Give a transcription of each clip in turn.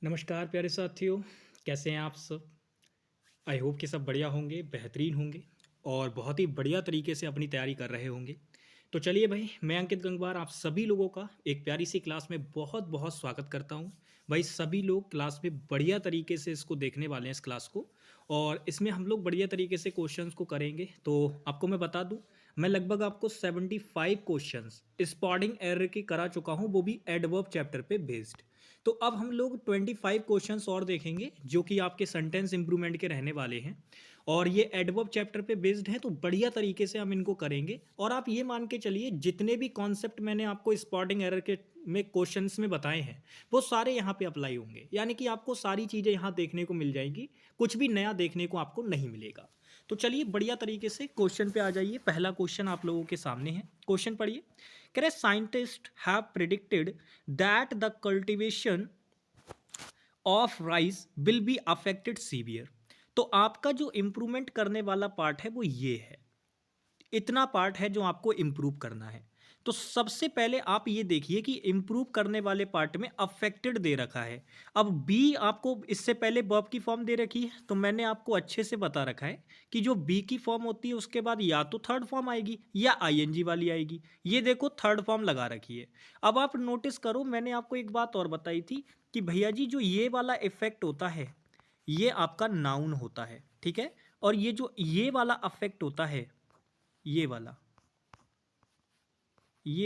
नमस्कार प्यारे साथियों। कैसे हैं आप सब? आई होप कि सब बढ़िया होंगे, बेहतरीन होंगे और बहुत ही बढ़िया तरीके से अपनी तैयारी कर रहे होंगे। तो चलिए भाई, मैं अंकित गंगवार आप सभी लोगों का एक प्यारी सी क्लास में बहुत बहुत स्वागत करता हूँ। भाई सभी लोग क्लास में बढ़िया तरीके से इसको देखने वाले हैं इस क्लास को, और इसमें हम लोग बढ़िया तरीके से क्वेश्चंस को करेंगे। तो आपको मैं बता दूं, मैं लगभग आपको 75 क्वेश्चंस स्पॉटिंग एरर के करा चुका हूँ, वो भी एडवर्ब चैप्टर पे बेस्ड। तो अब हम लोग 25 क्वेश्चंस और देखेंगे जो कि आपके सेंटेंस इंप्रूवमेंट के रहने वाले हैं, और ये एडवर्ब चैप्टर पे बेस्ड है। तो बढ़िया तरीके से हम इनको करेंगे, और आप ये मान के चलिए जितने भी कॉन्सेप्ट मैंने आपको स्पॉटिंग एरर के में क्वेश्चंस में बताए हैं वो सारे यहाँ पे अप्लाई होंगे, यानी कि आपको सारी चीज़ें यहाँ देखने को मिल जाएंगी, कुछ भी नया देखने को आपको नहीं मिलेगा। तो चलिए बढ़िया तरीके से क्वेश्चन पे आ जाइए। पहला क्वेश्चन आप लोगों के सामने है, क्वेश्चन पढ़िए। कह रहे scientist have predicted that the cultivation of rice will be affected severe. तो आपका जो इंप्रूवमेंट करने वाला पार्ट है वो ये है, इतना पार्ट है जो आपको इम्प्रूव करना है। तो सबसे पहले आप ये देखिए कि इम्प्रूव करने वाले पार्ट में अफेक्टेड दे रखा है। अब बी आपको इससे पहले वर्ब की फॉर्म दे रखी है, तो मैंने आपको अच्छे से बता रखा है कि जो बी की फॉर्म होती है उसके बाद या तो थर्ड फॉर्म आएगी या आईएनजी वाली आएगी। ये देखो थर्ड फॉर्म लगा रखी है। अब आप नोटिस करो, मैंने आपको एक बात और बताई थी कि भैया जी जो ये वाला इफेक्ट होता है ये आपका नाउन होता है, ठीक है। और ये जो ये वाला अफेक्ट होता है, ये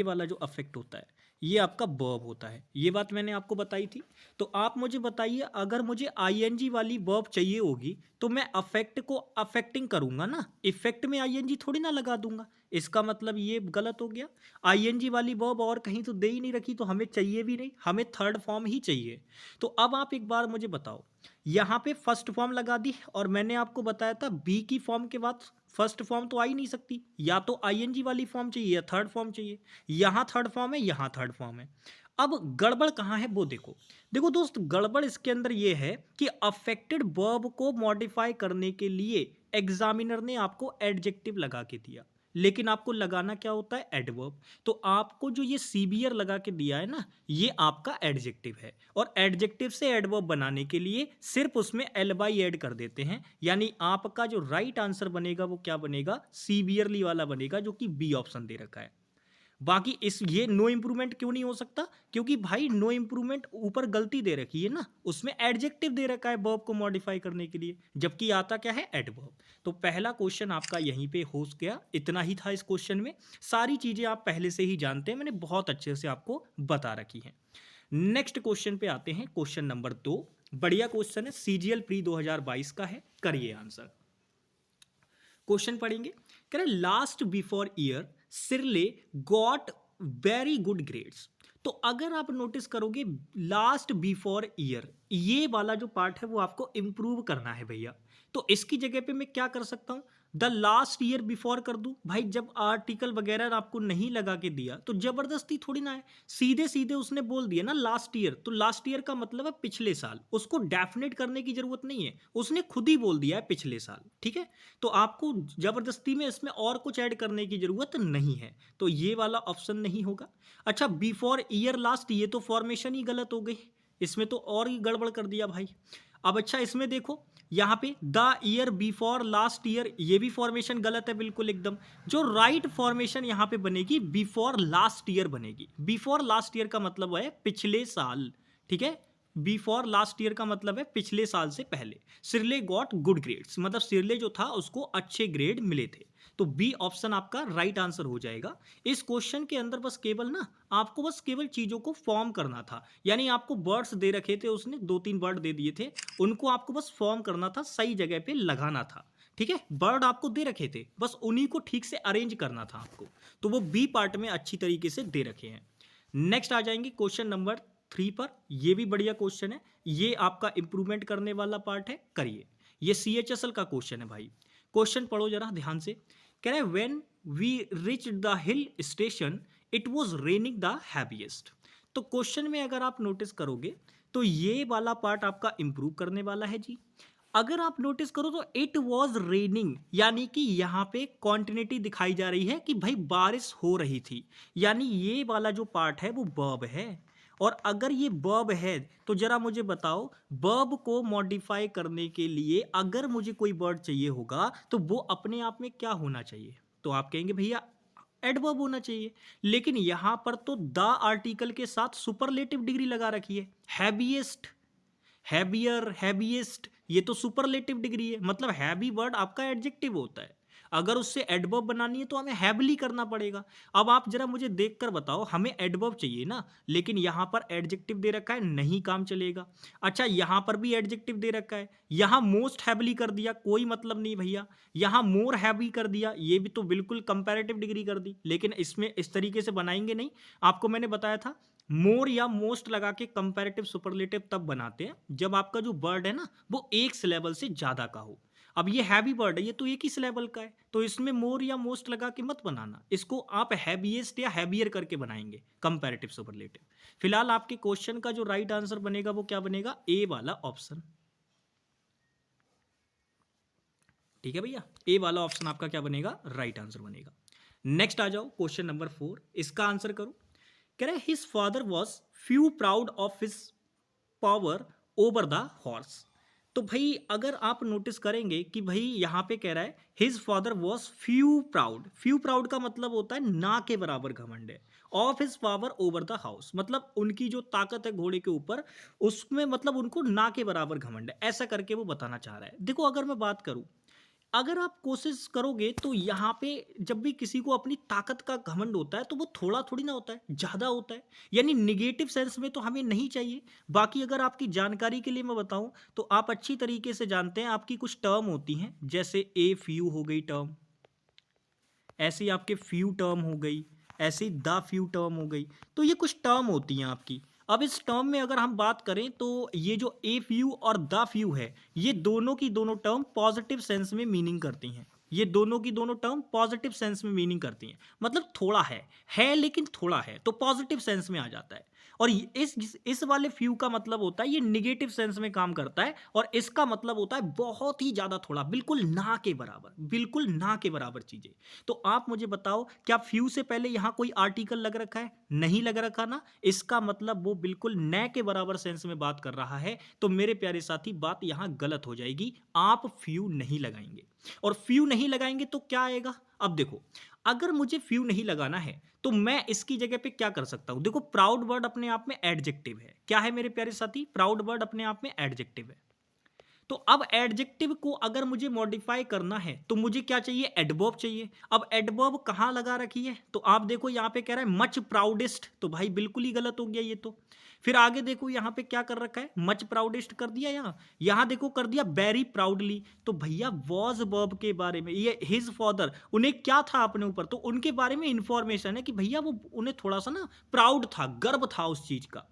वाला जो अफेक्ट होता है ये आपका वर्ब होता है। ये बात मैंने आपको बताई थी। तो आप मुझे बताइए, अगर मुझे आईएनजी वाली वर्ब चाहिए होगी तो मैं अफेक्ट को अफेक्टिंग करूंगा ना, इफेक्ट में आईएनजी थोड़ी ना लगा दूंगा। इसका मतलब ये गलत हो गया। आईएनजी वाली वर्ब और कहीं तो दे ही नहीं रखी, तो हमें चाहिए भी नहीं, हमें थर्ड फॉर्म ही चाहिए। तो अब आप एक बार मुझे बताओ, यहाँ पे फर्स्ट फॉर्म लगा दी, और मैंने आपको बताया था बी की फॉर्म के बाद फर्स्ट फॉर्म तो आ ही नहीं सकती, या तो आईएनजी वाली फॉर्म चाहिए या थर्ड फॉर्म चाहिए। यहां थर्ड फॉर्म है, यहां थर्ड फॉर्म है। अब गड़बड़ कहां है वो देखो। देखो दोस्त, गड़बड़ इसके अंदर ये है कि अफेक्टेड वर्ब को मॉडिफाई करने के लिए एग्जामिनर ने आपको एडजेक्टिव लगा के दिया, लेकिन आपको लगाना क्या होता है, एडवर्ब। तो आपको जो ये सीवियर लगा के दिया है ना, ये आपका एडजेक्टिव है, और एडजेक्टिव से एडवर्ब बनाने के लिए सिर्फ उसमें एल बाई ऐड कर देते हैं। यानी आपका जो राइट आंसर बनेगा वो क्या बनेगा, सीवियरली वाला बनेगा, जो कि बी ऑप्शन दे रखा है। बाकी इस ये नो इंप्रूवमेंट क्यों नहीं हो सकता, क्योंकि भाई नो इंप्रूवमेंट ऊपर गलती दे रखी है ना, उसमें एडजेक्टिव दे रखा है वर्ब को मॉडिफाई करने के लिए, जबकि आता क्या है, एडवर्ब। तो पहला क्वेश्चन आपका यहीं पे हो गया। इतना ही था इस क्वेश्चन में, सारी चीजें आप पहले से ही जानते हैं, मैंने बहुत अच्छे से आपको बता रखी हैं। नेक्स्ट क्वेश्चन पे आते हैं, क्वेश्चन नंबर 2। बढ़िया क्वेश्चन है, सीजीएल प्री 2022 का है, करिए आंसर। क्वेश्चन पढ़ेंगे। कह रहे last before year Shirley got very good grades. तो अगर आप नोटिस करोगे, लास्ट बिफोर ईयर ये वाला जो पार्ट है वो आपको इंप्रूव करना है भैया। तो इसकी जगह पे मैं क्या कर सकता हूं, द लास्ट ईयर बिफोर कर दूं। भाई जब आर्टिकल वगैरह आपको नहीं लगा के दिया तो जबरदस्ती थोड़ी ना है, सीधे सीधे उसने बोल दिया ना लास्ट ईयर, तो लास्ट ईयर का मतलब है पिछले साल, उसको डेफिनेट करने की जरूरत नहीं है, उसने खुद ही बोल दिया है पिछले साल, ठीक है। तो आपको जबरदस्ती में इसमें और कुछ ऐड करने की जरूरत नहीं है, तो ये वाला ऑप्शन नहीं होगा। अच्छा, बिफोर ईयर लास्ट, ये तो फॉर्मेशन ही गलत हो गई, इसमें तो और ही गड़बड़ कर दिया भाई। अब अच्छा इसमें देखो, यहां पे the year before last year, ये भी फॉर्मेशन गलत है बिल्कुल एकदम। जो राइट फॉर्मेशन यहां पे बनेगी, बिफोर लास्ट ईयर बनेगी। बिफोर लास्ट ईयर का मतलब है पिछले साल, ठीक है। बिफोर लास्ट ईयर का मतलब है पिछले साल से पहले। सिरले गॉट गुड ग्रेड्स, मतलब सिरले जो था उसको अच्छे ग्रेड मिले थे। तो बी ऑप्शन आपका राइट आंसर हो जाएगा। इस क्वेश्चन के अंदर बस केवल ना आपको बस केवल चीजों को फॉर्म करना था, यानी आपको वर्ड्स दे रखे थे, उसने 2-3 वर्ड दे दिए थे, उनको आपको बस फॉर्म करना था, सही जगह पे लगाना था, ठीक है। वर्ड आपको दे रखे थे, बस उन्हीं को ठीक से अरेंज करना था आपको। तो वो बी पार्ट में अच्छी तरीके से दे रखे हैं। नेक्स्ट आ जाएंगे क्वेश्चन नंबर 3 पर। ये भी बढ़िया क्वेश्चन है, ये आपका इंप्रूवमेंट करने वाला पार्ट है, करिए। ये सीएचएसएल का क्वेश्चन है भाई। क्वेश्चन पढ़ो जरा ध्यान से। कह रहे when we reach the hill station it was raining the heaviest. तो क्वेश्चन में अगर आप नोटिस करोगे तो ये वाला पार्ट आपका इंप्रूव करने वाला है जी। अगर आप नोटिस करो तो इट वॉज रेनिंग, यानी कि यहां पे कॉन्टिन्यूटी दिखाई जा रही है कि भाई बारिश हो रही थी, यानी ये वाला जो पार्ट है वो वर्ब है। और अगर ये वर्ब है तो जरा मुझे बताओ, वर्ब को मॉडिफाई करने के लिए अगर मुझे कोई वर्ड चाहिए होगा तो वो अपने आप में क्या होना चाहिए? तो आप कहेंगे भैया एडवर्ब होना चाहिए। लेकिन यहां पर तो द आर्टिकल के साथ सुपरलेटिव डिग्री लगा रखी है। हैवीएस्ट, हैवियर, हैवीएस्ट, ये तो सुपरलेटिव डिग्री है, मतलब हैवी वर्ड आपका एडजेक्टिव होता है। अगर उससे एडवर्ब बनानी है तो हमें हैवली करना पड़ेगा। अब आप जरा मुझे देखकर बताओ, हमें एडवर्ब चाहिए ना, लेकिन यहां पर एडजेक्टिव दे रखा है, नहीं काम चलेगा। अच्छा, यहां पर भी एडजेक्टिव दे रखा है, यहां मोस्ट हैवली कर दिया, कोई मतलब नहीं भैया। यहां मोर हैवी कर दिया, ये भी तो बिल्कुल कंपैरेटिव डिग्री कर दी, लेकिन इसमें इस तरीके से बनाएंगे नहीं। आपको मैंने बताया था मोर या मोस्ट लगा के कंपैरेटिव सुपरलेटिव तब बनाते हैं जब आपका जो वर्ड है ना वो एक सिलेबल से ज्यादा का हो। अब ये हैवी वर्ड है, ये तो एक ही सिलेबल का है, तो इसमें मोर या मोस्ट लगा के मत बनाना, इसको आप हैवीएस्ट या हैवियर करके बनाएंगे कंपैरेटिव सुपरलेटिव। फिलहाल आपके क्वेश्चन का जो राइट आंसर बनेगा वो क्या बनेगा? ए वाला ऑप्शन। ठीक है भैया, ए वाला ऑप्शन आपका क्या बनेगा? राइट आंसर बनेगा। नेक्स्ट आ जाओ, क्वेश्चन नंबर 4, इसका आंसर करो। कह रहे his father was few proud of his power over the horse. तो भाई अगर आप नोटिस करेंगे कि भाई यहां पे कह रहा है his father was few proud, few proud का मतलब होता है ना के बराबर घमंड है। Of his power over the house, मतलब उनकी जो ताकत है घोड़े के ऊपर, उसमें मतलब उनको ना के बराबर घमंड है, ऐसा करके वो बताना चाह रहा है। देखो अगर मैं बात करूं, अगर आप कोशिश करोगे तो यहाँ पे जब भी किसी को अपनी ताकत का घमंड होता है तो वो थोड़ा थोड़ी ना होता है, ज़्यादा होता है, यानी निगेटिव सेंस में तो हमें नहीं चाहिए। बाकी अगर आपकी जानकारी के लिए मैं बताऊं तो आप अच्छी तरीके से जानते हैं, आपकी कुछ टर्म होती हैं, जैसे ए फ्यू हो गई टर्म, ऐसे ही आपके फ्यू टर्म हो गई, ऐसे ही द फ्यू टर्म हो गई। तो ये कुछ टर्म होती हैं आपकी। अब इस टर्म में अगर हम बात करें तो ये जो ए फ्यू और द फ्यू है, ये दोनों की दोनों टर्म पॉजिटिव सेंस में मीनिंग करती हैं। ये दोनों की दोनों टर्म पॉजिटिव सेंस में मीनिंग करती हैं, मतलब थोड़ा है लेकिन थोड़ा है तो पॉजिटिव सेंस में आ जाता है। और इस वाले फ्यू का मतलब होता है ये निगेटिव सेंस में काम करता है, और इसका मतलब होता है बहुत ही ज्यादा थोड़ा, बिल्कुल ना के बराबर, बिल्कुल ना के बराबर चीजें। तो आप मुझे बताओ, क्या फ्यू से पहले यहां कोई आर्टिकल लग रखा है? नहीं लग रखा ना, इसका मतलब वो बिल्कुल न के बराबर सेंस में बात कर रहा है। तो मेरे प्यारे साथी बात यहां गलत हो जाएगी, आप फ्यू नहीं लगाएंगे। और फ्यू नहीं लगाएंगे तो क्या आएगा? अब देखो, अगर मुझे फ्यू नहीं लगाना है तो मैं इसकी जगह पे क्या कर सकता हूं? देखो प्राउड वर्ड अपने आप में एडजेक्टिव है, क्या है मेरे प्यारे साथी? प्राउड वर्ड अपने आप में एडजेक्टिव है। तो अब एडजेक्टिव को अगर मुझे मॉडिफाई करना है तो मुझे क्या चाहिए? एडवर्ब चाहिए। अब एडवर्ब कहां लगा रखी है? तो आप देखो यहां पे कह रहा है मच प्राउडेस्ट, तो भाई बिल्कुल ही गलत हो गया ये तो। फिर आगे देखो यहां पे क्या कर रखा है? मच प्राउडेस्ट कर दिया, यहां देखो कर दिया वेरी प्राउडली। तो भैया वॉज वर्ब के बारे में, ये हिज फादर, उन्हें क्या था अपने ऊपर, तो उनके बारे में इंफॉर्मेशन है कि भैया वो उन्हें थोड़ा सा ना प्राउड था, गर्व था उस चीज का।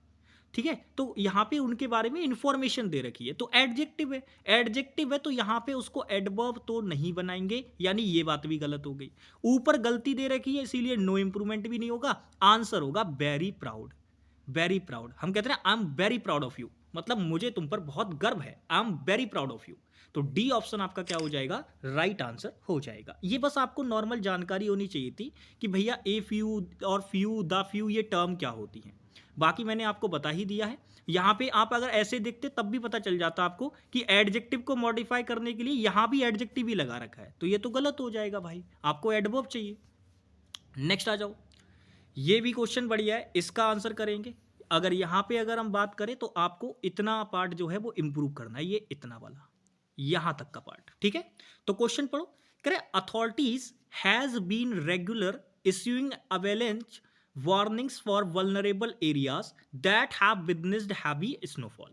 ठीक है, तो यहां पे उनके बारे में इंफॉर्मेशन दे रखी है, तो एडजेक्टिव है। एडजेक्टिव है तो यहां पे उसको एडवर्ब तो नहीं बनाएंगे, यानी ये बात भी गलत हो गई। ऊपर गलती दे रखी है इसीलिए नो इंप्रूवमेंट भी नहीं होगा, आंसर होगा वेरी प्राउड। वेरी प्राउड, हम कहते हैं आई am very proud of you, मतलब मुझे तुम पर बहुत गर्व है, I am very proud of you. तो डी ऑप्शन आपका क्या हो जाएगा? राइट आंसर हो जाएगा। ये बस आपको नॉर्मल जानकारी होनी चाहिए थी कि भैया ए फ्यू और फ्यू, द फ्यू, ये टर्म क्या होती हैं। बाकी मैंने आपको बता ही दिया है। यहाँ पे आप अगर ऐसे देखते तब भी पता चल जाता आपको कि एडजेक्टिव को मॉडिफाई करने के लिए यहाँ भी एडजेक्टिव ही लगा रखा है, तो ये तो गलत हो जाएगा भाई, आपको एडवर्ब चाहिए। नेक्स्ट आ जाओ, ये भी क्वेश्चन बढ़िया है, इसका आंसर करेंगे। अगर यहाँ पे अगर हम बात करें तो आपको इतना पार्ट जो है वो इंप्रूव करना है, ये इतना वाला, यहां तक का पार्ट, ठीक है। तो क्वेश्चन पढ़ो, कह authorities has been regular issuing avalanche warnings for vulnerable areas that have witnessed heavy snowfall.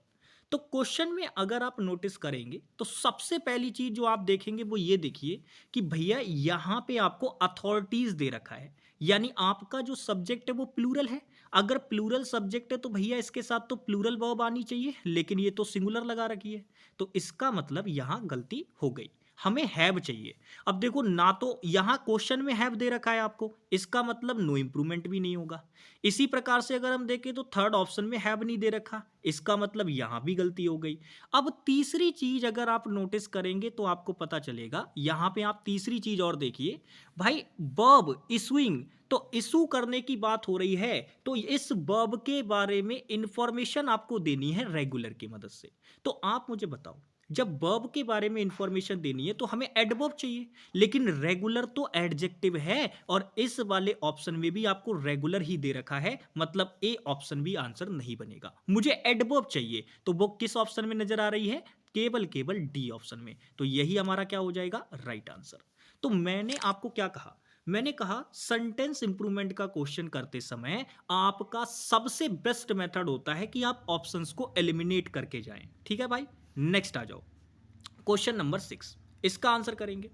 तो क्वेश्चन में अगर आप नोटिस करेंगे तो सबसे पहली चीज जो आप देखेंगे वो ये देखिए कि भैया यहां पे आपको अथॉरिटीज दे रखा है, यानी आपका जो सब्जेक्ट है वो प्लूरल है। अगर प्लूरल सब्जेक्ट है तो भैया इसके साथ तो प्लूरल वर्ब आनी चाहिए, लेकिन ये तो सिंगुलर लगा रखी है, तो इसका मतलब यहां गलती हो गई, हमें हैव चाहिए। अब देखो ना, तो यहां क्वेश्चन में हैव दे रखा है आपको, इसका मतलब नो इंप्रूवमेंट भी नहीं होगा। इसी प्रकार से अगर हम देखें तो थर्ड ऑप्शन में हैव नहीं दे रखा, इसका मतलब यहां भी गलती हो गई। अब तीसरी चीज अगर आप नोटिस करेंगे तो आपको पता चलेगा, यहां पे आप तीसरी चीज और देखिए भाई, वर्ब इशूइंग, तो इशू करने की बात हो रही है, तो इस वर्ब के बारे में इंफॉर्मेशन आपको देनी है रेगुलर की मदद से। तो आप मुझे बताओ, जब वर्ब के बारे में इंफॉर्मेशन देनी है तो हमें एडवर्ब चाहिए, लेकिन रेगुलर तो एडजेक्टिव है और इस वाले ऑप्शन में भी आपको रेगुलर ही दे रखा है, मतलब ए ऑप्शन भी आंसर नहीं बनेगा। मुझे एडवर्ब चाहिए, तो वो किस ऑप्शन में नजर आ रही है? केवल केवल डी ऑप्शन में। तो यही हमारा क्या हो जाएगा? Right answer. तो मैंने आपको क्या कहा? मैंने कहा सेंटेंस इंप्रूवमेंट का क्वेश्चन करते समय आपका सबसे बेस्ट मेथड होता है कि आप ऑप्शंस को एलिमिनेट करके जाएं। ठीक है भाई, नेक्स्ट आ जाओ। क्वेश्चन नंबर 6, इसका आंसर करेंगे।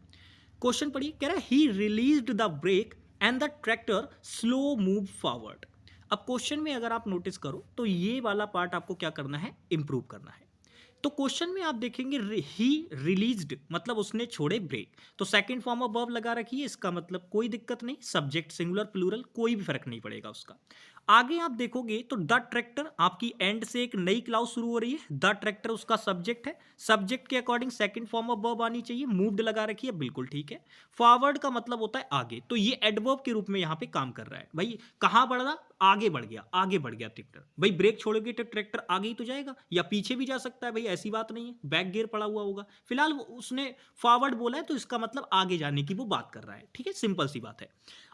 क्वेश्चन पढ़िए, कह रहा है he released the brake and the tractor slow move forward. अब क्वेश्चन में अगर आप नोटिस करो तो ये वाला पार्ट आपको क्या करना है? इंप्रूव करना है। तो क्वेश्चन में आप देखेंगे ही रिलीज्ड मतलब उसने छोड़े ब्रेक, तो सेकंड फॉर्म ऑफ वर्ब लगा रखी है, इसका मतलब कोई दिक्कत नहीं, सब्जेक्ट सिंगुलर प्लूरल कोई भी फर्क नहीं पड़ेगा उसका। आगे आप देखोगे तो द ट्रैक्टर आपकी एंड से एक नई क्लाउज शुरू हो रही है, द ट्रैक्टर उसका सब्जेक्ट है, सब्जेक्ट के according second form of verb आनी चाहिए, मूव्ड लगा रखी है, बिल्कुल ठीक है। फॉरवर्ड का मतलब होता है आगे, तो ये एडवर्ब के रूप में यहां पे काम कर रहा है। भाई कहां बढ़ रहा? आगे बढ़ गया, आगे बढ़ गया ट्रैक्टर। भाई ब्रेक छोड़ोगे तो ट्रैक्टर आगे ही तो जाएगा, या पीछे भी जा सकता है, भाई ऐसी बात नहीं है, बैक गियर पड़ा हुआ होगा। फिलहाल उसने फॉरवर्ड बोला है तो इसका मतलब आगे जाने की वो बात कर रहा है, ठीक है, सिंपल सी बात है।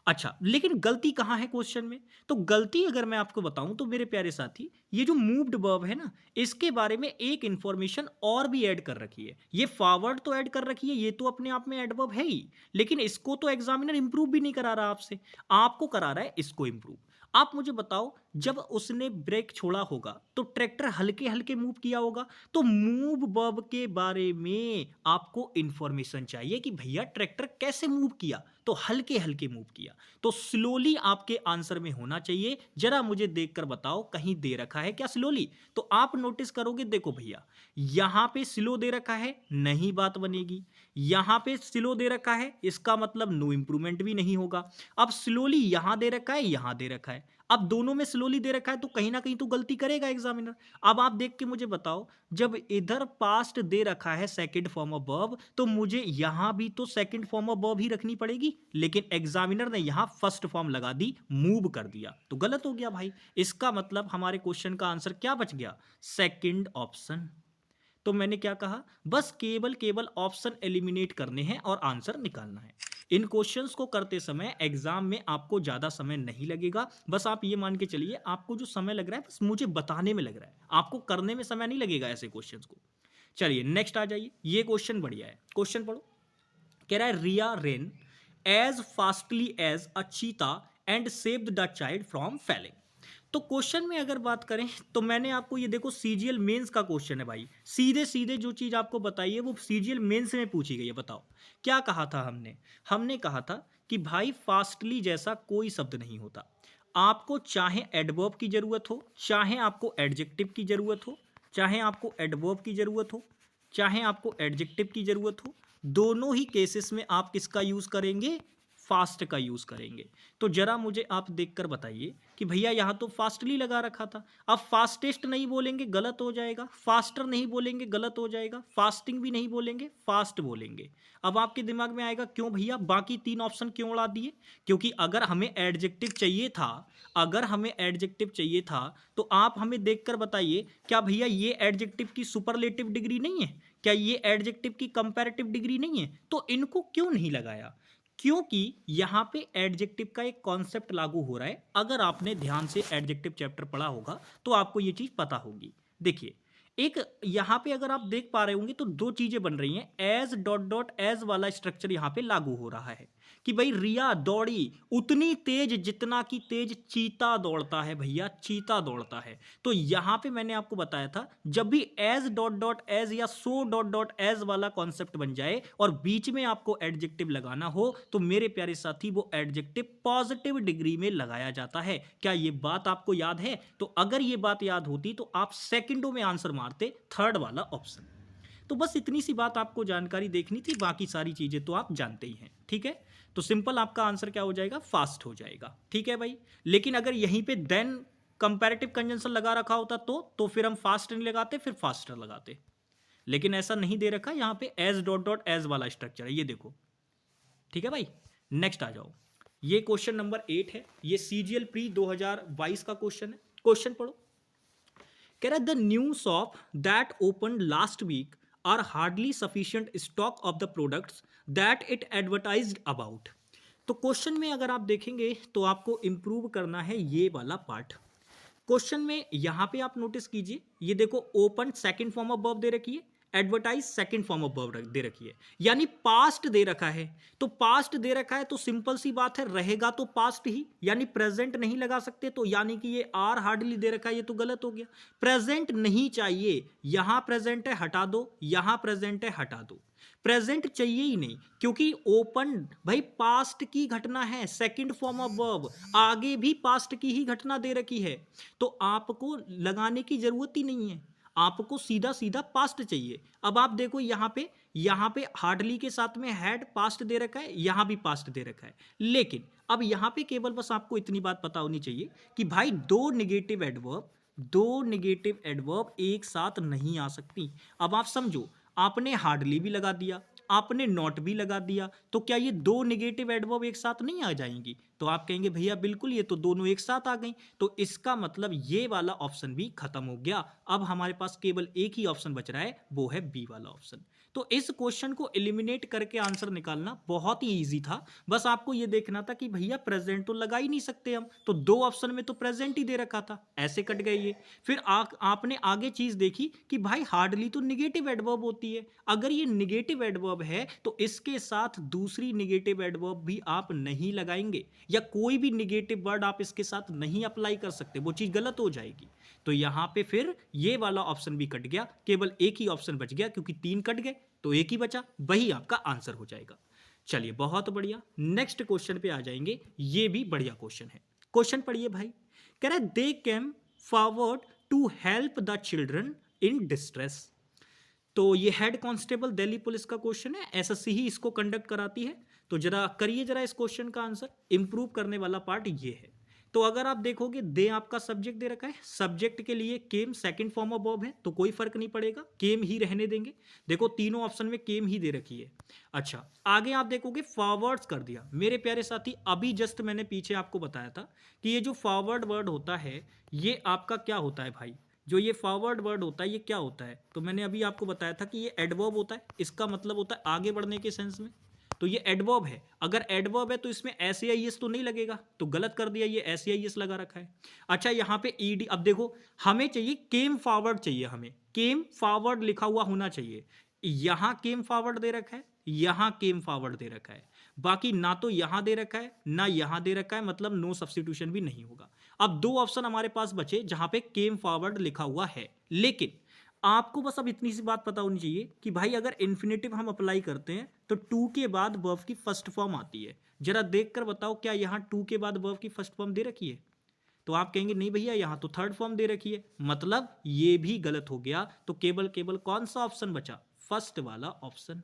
अच्छा, लेकिन गलती कहां है क्वेश्चन में? तो गलती अगर मैं आपको बताऊं तो मेरे प्यारे साथी, ये जो मूव्ड वर्ब है ना, इसके बारे में एक इंफॉर्मेशन और भी ऐड कर रखी है। ये फॉरवर्ड तो ऐड कर रखी है, ये तो अपने आप में एडवर्ब है ही, लेकिन इसको तो एग्जामिनर इंप्रूव भी नहीं करा रहा आपसे, आपको करा रहा है इसको इंप्रूव। आप मुझे बताओ, जब उसने ब्रेक छोड़ा होगा तो ट्रैक्टर हल्के हल्के मूव किया होगा, तो मूव वर्ब के बारे में आपको इंफॉर्मेशन चाहिए कि भैया ट्रैक्टर कैसे मूव किया, तो हल्के हल्के मूव किया, तो स्लोली आपके आंसर में होना चाहिए। जरा मुझे देखकर बताओ कहीं दे रखा है क्या स्लोली? तो आप नोटिस करोगे, देखो भैया यहां पे स्लो दे रखा है, नहीं बात बनेगी। यहां पे स्लो दे रखा है, इसका मतलब नो इंप्रूवमेंट भी नहीं होगा। अब स्लोली यहां दे रखा है, यहां दे रखा है, अब दोनों में स्लोली दे रखा है, तो कहीं ना कहीं तो गलती करेगा एग्जामिनर। अब आप देख के मुझे बताओ, जब इधर पास्ट दे रखा है सेकंड फॉर्म ऑफ वर्ब, तो मुझे यहां भी तो सेकंड फॉर्म ऑफ वर्ब ही रखनी पड़ेगी, लेकिन एग्जामिनर ने यहां फर्स्ट फॉर्म लगा दी, मूव कर दिया, तो गलत हो गया भाई। इसका मतलब हमारे क्वेश्चन का आंसर क्या बच गया? Second option. तो मैंने क्या कहा? बस केवल केवल ऑप्शन एलिमिनेट करने हैं और आंसर निकालना है। इन क्वेश्चंस को करते समय एग्जाम में आपको ज्यादा समय नहीं लगेगा, बस आप ये मान के चलिए आपको जो समय लग रहा है बस मुझे बताने में लग रहा है, आपको करने में समय नहीं लगेगा ऐसे क्वेश्चंस को। चलिए नेक्स्ट आ जाइए, ये क्वेश्चन बढ़िया है, क्वेश्चन पढ़ो। कह रहा है Riya ran as fastly as a cheetah and saved the child from falling. तो क्वेश्चन में अगर बात करें तो मैंने आपको ये देखो सीजीएल मेंस का क्वेश्चन है भाई, सीधे सीधे जो चीज आपको बताई है वो सीजीएल मेंस में पूछी गई है। बताओ क्या कहा था हमने? हमने कहा था कि भाई फास्टली जैसा कोई शब्द नहीं होता, आपको चाहे एडवर्ब की जरूरत हो, चाहे आपको एडजेक्टिव की जरूरत हो, चाहे आपको एडवर्ब की जरूरत हो, चाहे आपको एडजेक्टिव की जरूरत हो, दोनों ही केसेस में आप किसका यूज करेंगे? फास्ट का यूज करेंगे। तो जरा मुझे आप देखकर बताइए कि भैया यहां तो फास्टली लगा रखा था, अब फास्टेस्ट नहीं बोलेंगे गलत हो जाएगा, फास्टर नहीं बोलेंगे गलत हो जाएगा, फास्टिंग भी नहीं बोलेंगे फास्ट बोलेंगे। अब आपके दिमाग में आएगा क्यों भैया बाकी तीन ऑप्शन क्यों उड़ा दिए? क्योंकि अगर हमें एडजेक्टिव चाहिए था, अगर हमें एडजेक्टिव चाहिए था तो आप हमें देखकर बताइए, क्या भैया ये एडजेक्टिव की सुपरलेटिव डिग्री नहीं है? क्या ये एडजेक्टिव की कंपैरेटिव डिग्री नहीं है? तो इनको क्यों नहीं लगाया? क्योंकि यहां पे एडजेक्टिव का एक कॉन्सेप्ट लागू हो रहा है। अगर आपने ध्यान से एडजेक्टिव चैप्टर पढ़ा होगा तो आपको ये चीज पता होगी। देखिए, एक यहां पे अगर आप देख पा रहे होंगे तो दो चीजें बन रही हैं, एज डॉट डॉट एज वाला स्ट्रक्चर यहां पे लागू हो रहा है कि भाई रिया दौड़ी उतनी तेज जितना कि तेज चीता दौड़ता है, भैया चीता दौड़ता है। तो यहां पे मैंने आपको बताया था, जब भी एज डॉट डॉट एज या सो डॉट डॉट एज वाला कॉन्सेप्ट बन जाए और बीच में आपको एडजेक्टिव लगाना हो तो मेरे प्यारे साथी वो एडजेक्टिव पॉजिटिव डिग्री में लगाया जाता है। क्या ये बात आपको याद है? तो अगर ये बात याद होती तो आप सेकंडों में आंसर मारते थर्ड वाला ऑप्शन। तो बस इतनी सी बात आपको जानकारी देखनी थी, बाकी सारी चीजें तो आप जानते ही हैं, ठीक है। तो सिंपल आपका आंसर क्या हो जाएगा? फास्ट हो जाएगा, ठीक है भाई। लेकिन अगर यहीं पे देन कंपैरेटिव कंजंक्शन लगा रखा होता तो फिर हम फास्ट नहीं लगाते, फिर फास्टर लगाते। लेकिन ऐसा नहीं दे रखा, यहां पे एज डॉट डॉट एज वाला स्ट्रक्चर है, ये देखो, ठीक है भाई। नेक्स्ट आ जाओ, ये क्वेश्चन नंबर 8 है, ये सीजीएल प्री 2022 का क्वेश्चन है। क्वेश्चन पढ़ो। कह रहा है the new shop that open last week are hardly sufficient stock of the products that it advertised about. तो क्वेश्चन में अगर आप देखेंगे तो आपको इंप्रूव करना है ये वाला पार्ट। क्वेश्चन में यहां पे आप नोटिस कीजिए, ये देखो open second form of verb दे रखी है, advertise second form of verb दे रखी है, यानी पास्ट दे रखा है। तो पास्ट दे रखा है तो सिंपल सी बात है, रहेगा तो पास्ट ही, यानी प्रेजेंट नहीं लगा सकते। तो यानी कि ये आर हार्डली दे रखा है, ये तो गलत हो गया। प्रेजेंट नहीं चाहिए, यहां प्रेजेंट है हटा दो, यहां प्रेजेंट है हटा दो। प्रेजेंट चाहिए ही नहीं, क्योंकि ओपन भाई पास्ट की घटना है, सेकंड फॉर्म ऑफ वर्ब, आगे भी पास्ट की ही घटना दे रखी है, तो आपको लगाने की जरूरत ही नहीं है, आपको सीधा सीधा पास्ट चाहिए। अब आप देखो यहां पे हार्डली के साथ में हैड पास्ट दे रखा है, यहां भी पास्ट दे रखा है, लेकिन अब यहां पे केवल बस आपको इतनी बात पता होनी चाहिए कि भाई दो नेगेटिव एडवर्ब एक साथ नहीं आ सकती। अब आप समझो, आपने हार्डली भी लगा दिया, आपने नॉट भी लगा दिया, तो क्या ये दो नेगेटिव एडवर्ब एक साथ नहीं आ जाएंगी? तो आप कहेंगे भैया बिल्कुल, ये तो दोनों एक साथ आ गई। तो इसका मतलब ये वाला ऑप्शन भी खत्म हो गया। अब हमारे पास केवल एक ही ऑप्शन बच रहा है, वो है बी वाला ऑप्शन। तो इस क्वेश्चन को एलिमिनेट करके आंसर निकालना बहुत ही इजी था। बस आपको ये देखना था कि भैया प्रेजेंट तो लगा ही नहीं सकते हम, तो दो ऑप्शन में तो प्रेजेंट ही दे रखा था, ऐसे कट गए ये। फिर आपने आगे चीज देखी कि भाई हार्डली तो निगेटिव एडवर्ब होती है, अगर ये निगेटिव एडवर्ब है तो इसके साथ दूसरी निगेटिव एडवर्ब भी आप नहीं लगाएंगे, या कोई भी निगेटिव वर्ड आप इसके साथ नहीं अप्लाई कर सकते, वो चीज गलत हो जाएगी। तो यहां पे फिर ये वाला ऑप्शन भी कट गया, केवल एक ही ऑप्शन बच गया, क्योंकि तीन कट गए तो एक ही बचा, वही आपका आंसर हो जाएगा। चलिए बहुत बढ़िया, नेक्स्ट क्वेश्चन पे आ जाएंगे। ये भी बढ़िया क्वेश्चन है। क्वेश्चन पढ़िए भाई। कह रहा है they came forward to help the children in distress. तो ये हेड कांस्टेबल दिल्ली पुलिस का क्वेश्चन है, एसएससी ही इसको कंडक्ट कराती है। तो जरा करिए जरा इस क्वेश्चन का आंसर, इंप्रूव करने वाला पार्ट ये है। तो अगर आप देखोगे दे आपका सब्जेक्ट दे रखा है, सब्जेक्ट के लिए came second form of verb है, तो कोई फर्क नहीं पड़ेगा, केम ही रहने देंगे। देखो तीनों ऑप्शन में केम ही दे रखी है। अच्छा आगे आप देखोगे फॉरवर्ड्स कर दिया। मेरे प्यारे साथी अभी जस्ट मैंने पीछे आपको बताया था कि ये जो फॉरवर्ड वर्ड होता है ये आपका क्या होता है भाई, जो ये फॉरवर्ड वर्ड होता है ये क्या होता है? तो मैंने अभी आपको बताया था कि ये एडवर्ब होता है, इसका मतलब होता है आगे बढ़ने के सेंस में, तो ये एडवर्ब है। अगर एडवर्ब है तो इसमें एस तो नहीं लगेगा, तो गलत कर दिया, ये एस लगा रखा है। अच्छा यहाँ पे ईडी, अब देखो हमें चाहिए केम फॉरवर्ड, चाहिए हमें केम फॉरवर्ड लिखा हुआ होना चाहिए। यहां केम फॉरवर्ड दे रखा है, यहां केम फॉरवर्ड दे रखा है, बाकी ना तो यहां दे रखा है ना यहां दे रखा है, मतलब नो सब्स्टिट्यूशन भी नहीं होगा। अब दो ऑप्शन हमारे पास बचे जहां पे केम फॉरवर्ड लिखा हुआ है, लेकिन आपको बस अब इतनी सी बात पता होनी चाहिए कि भाई अगर इन्फिनेटिव हम अप्लाई करते हैं तो टू के बाद वर्ब की फर्स्ट फॉर्म आती है। जरा देखकर बताओ क्या यहां टू के बाद वर्ब की फर्स्ट फॉर्म दे रखी है? तो आप कहेंगे नहीं भैया यहां तो थर्ड फॉर्म दे रखी है, मतलब ये भी गलत हो गया। तो केवल केवल कौन सा ऑप्शन बचा? फर्स्ट वाला ऑप्शन।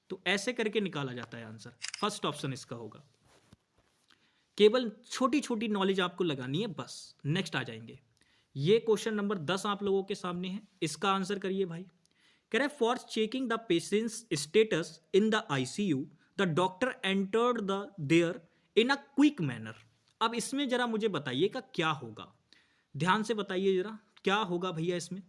तो ऐसे करके निकाला जाता है आंसर, फर्स्ट ऑप्शन इसका होगा। केवल छोटी छोटी नॉलेज आपको लगानी है बस। नेक्स्ट आ जाएंगे, ये क्वेश्चन नंबर 10 आप लोगों के सामने है, इसका आंसर करिए भाई। कह रहे for checking the patient's status in the ICU the doctor entered the there in a quick manner. अब इसमें जरा मुझे बताइएगा क्या होगा, ध्यान से बताइए जरा क्या होगा भैया इसमें।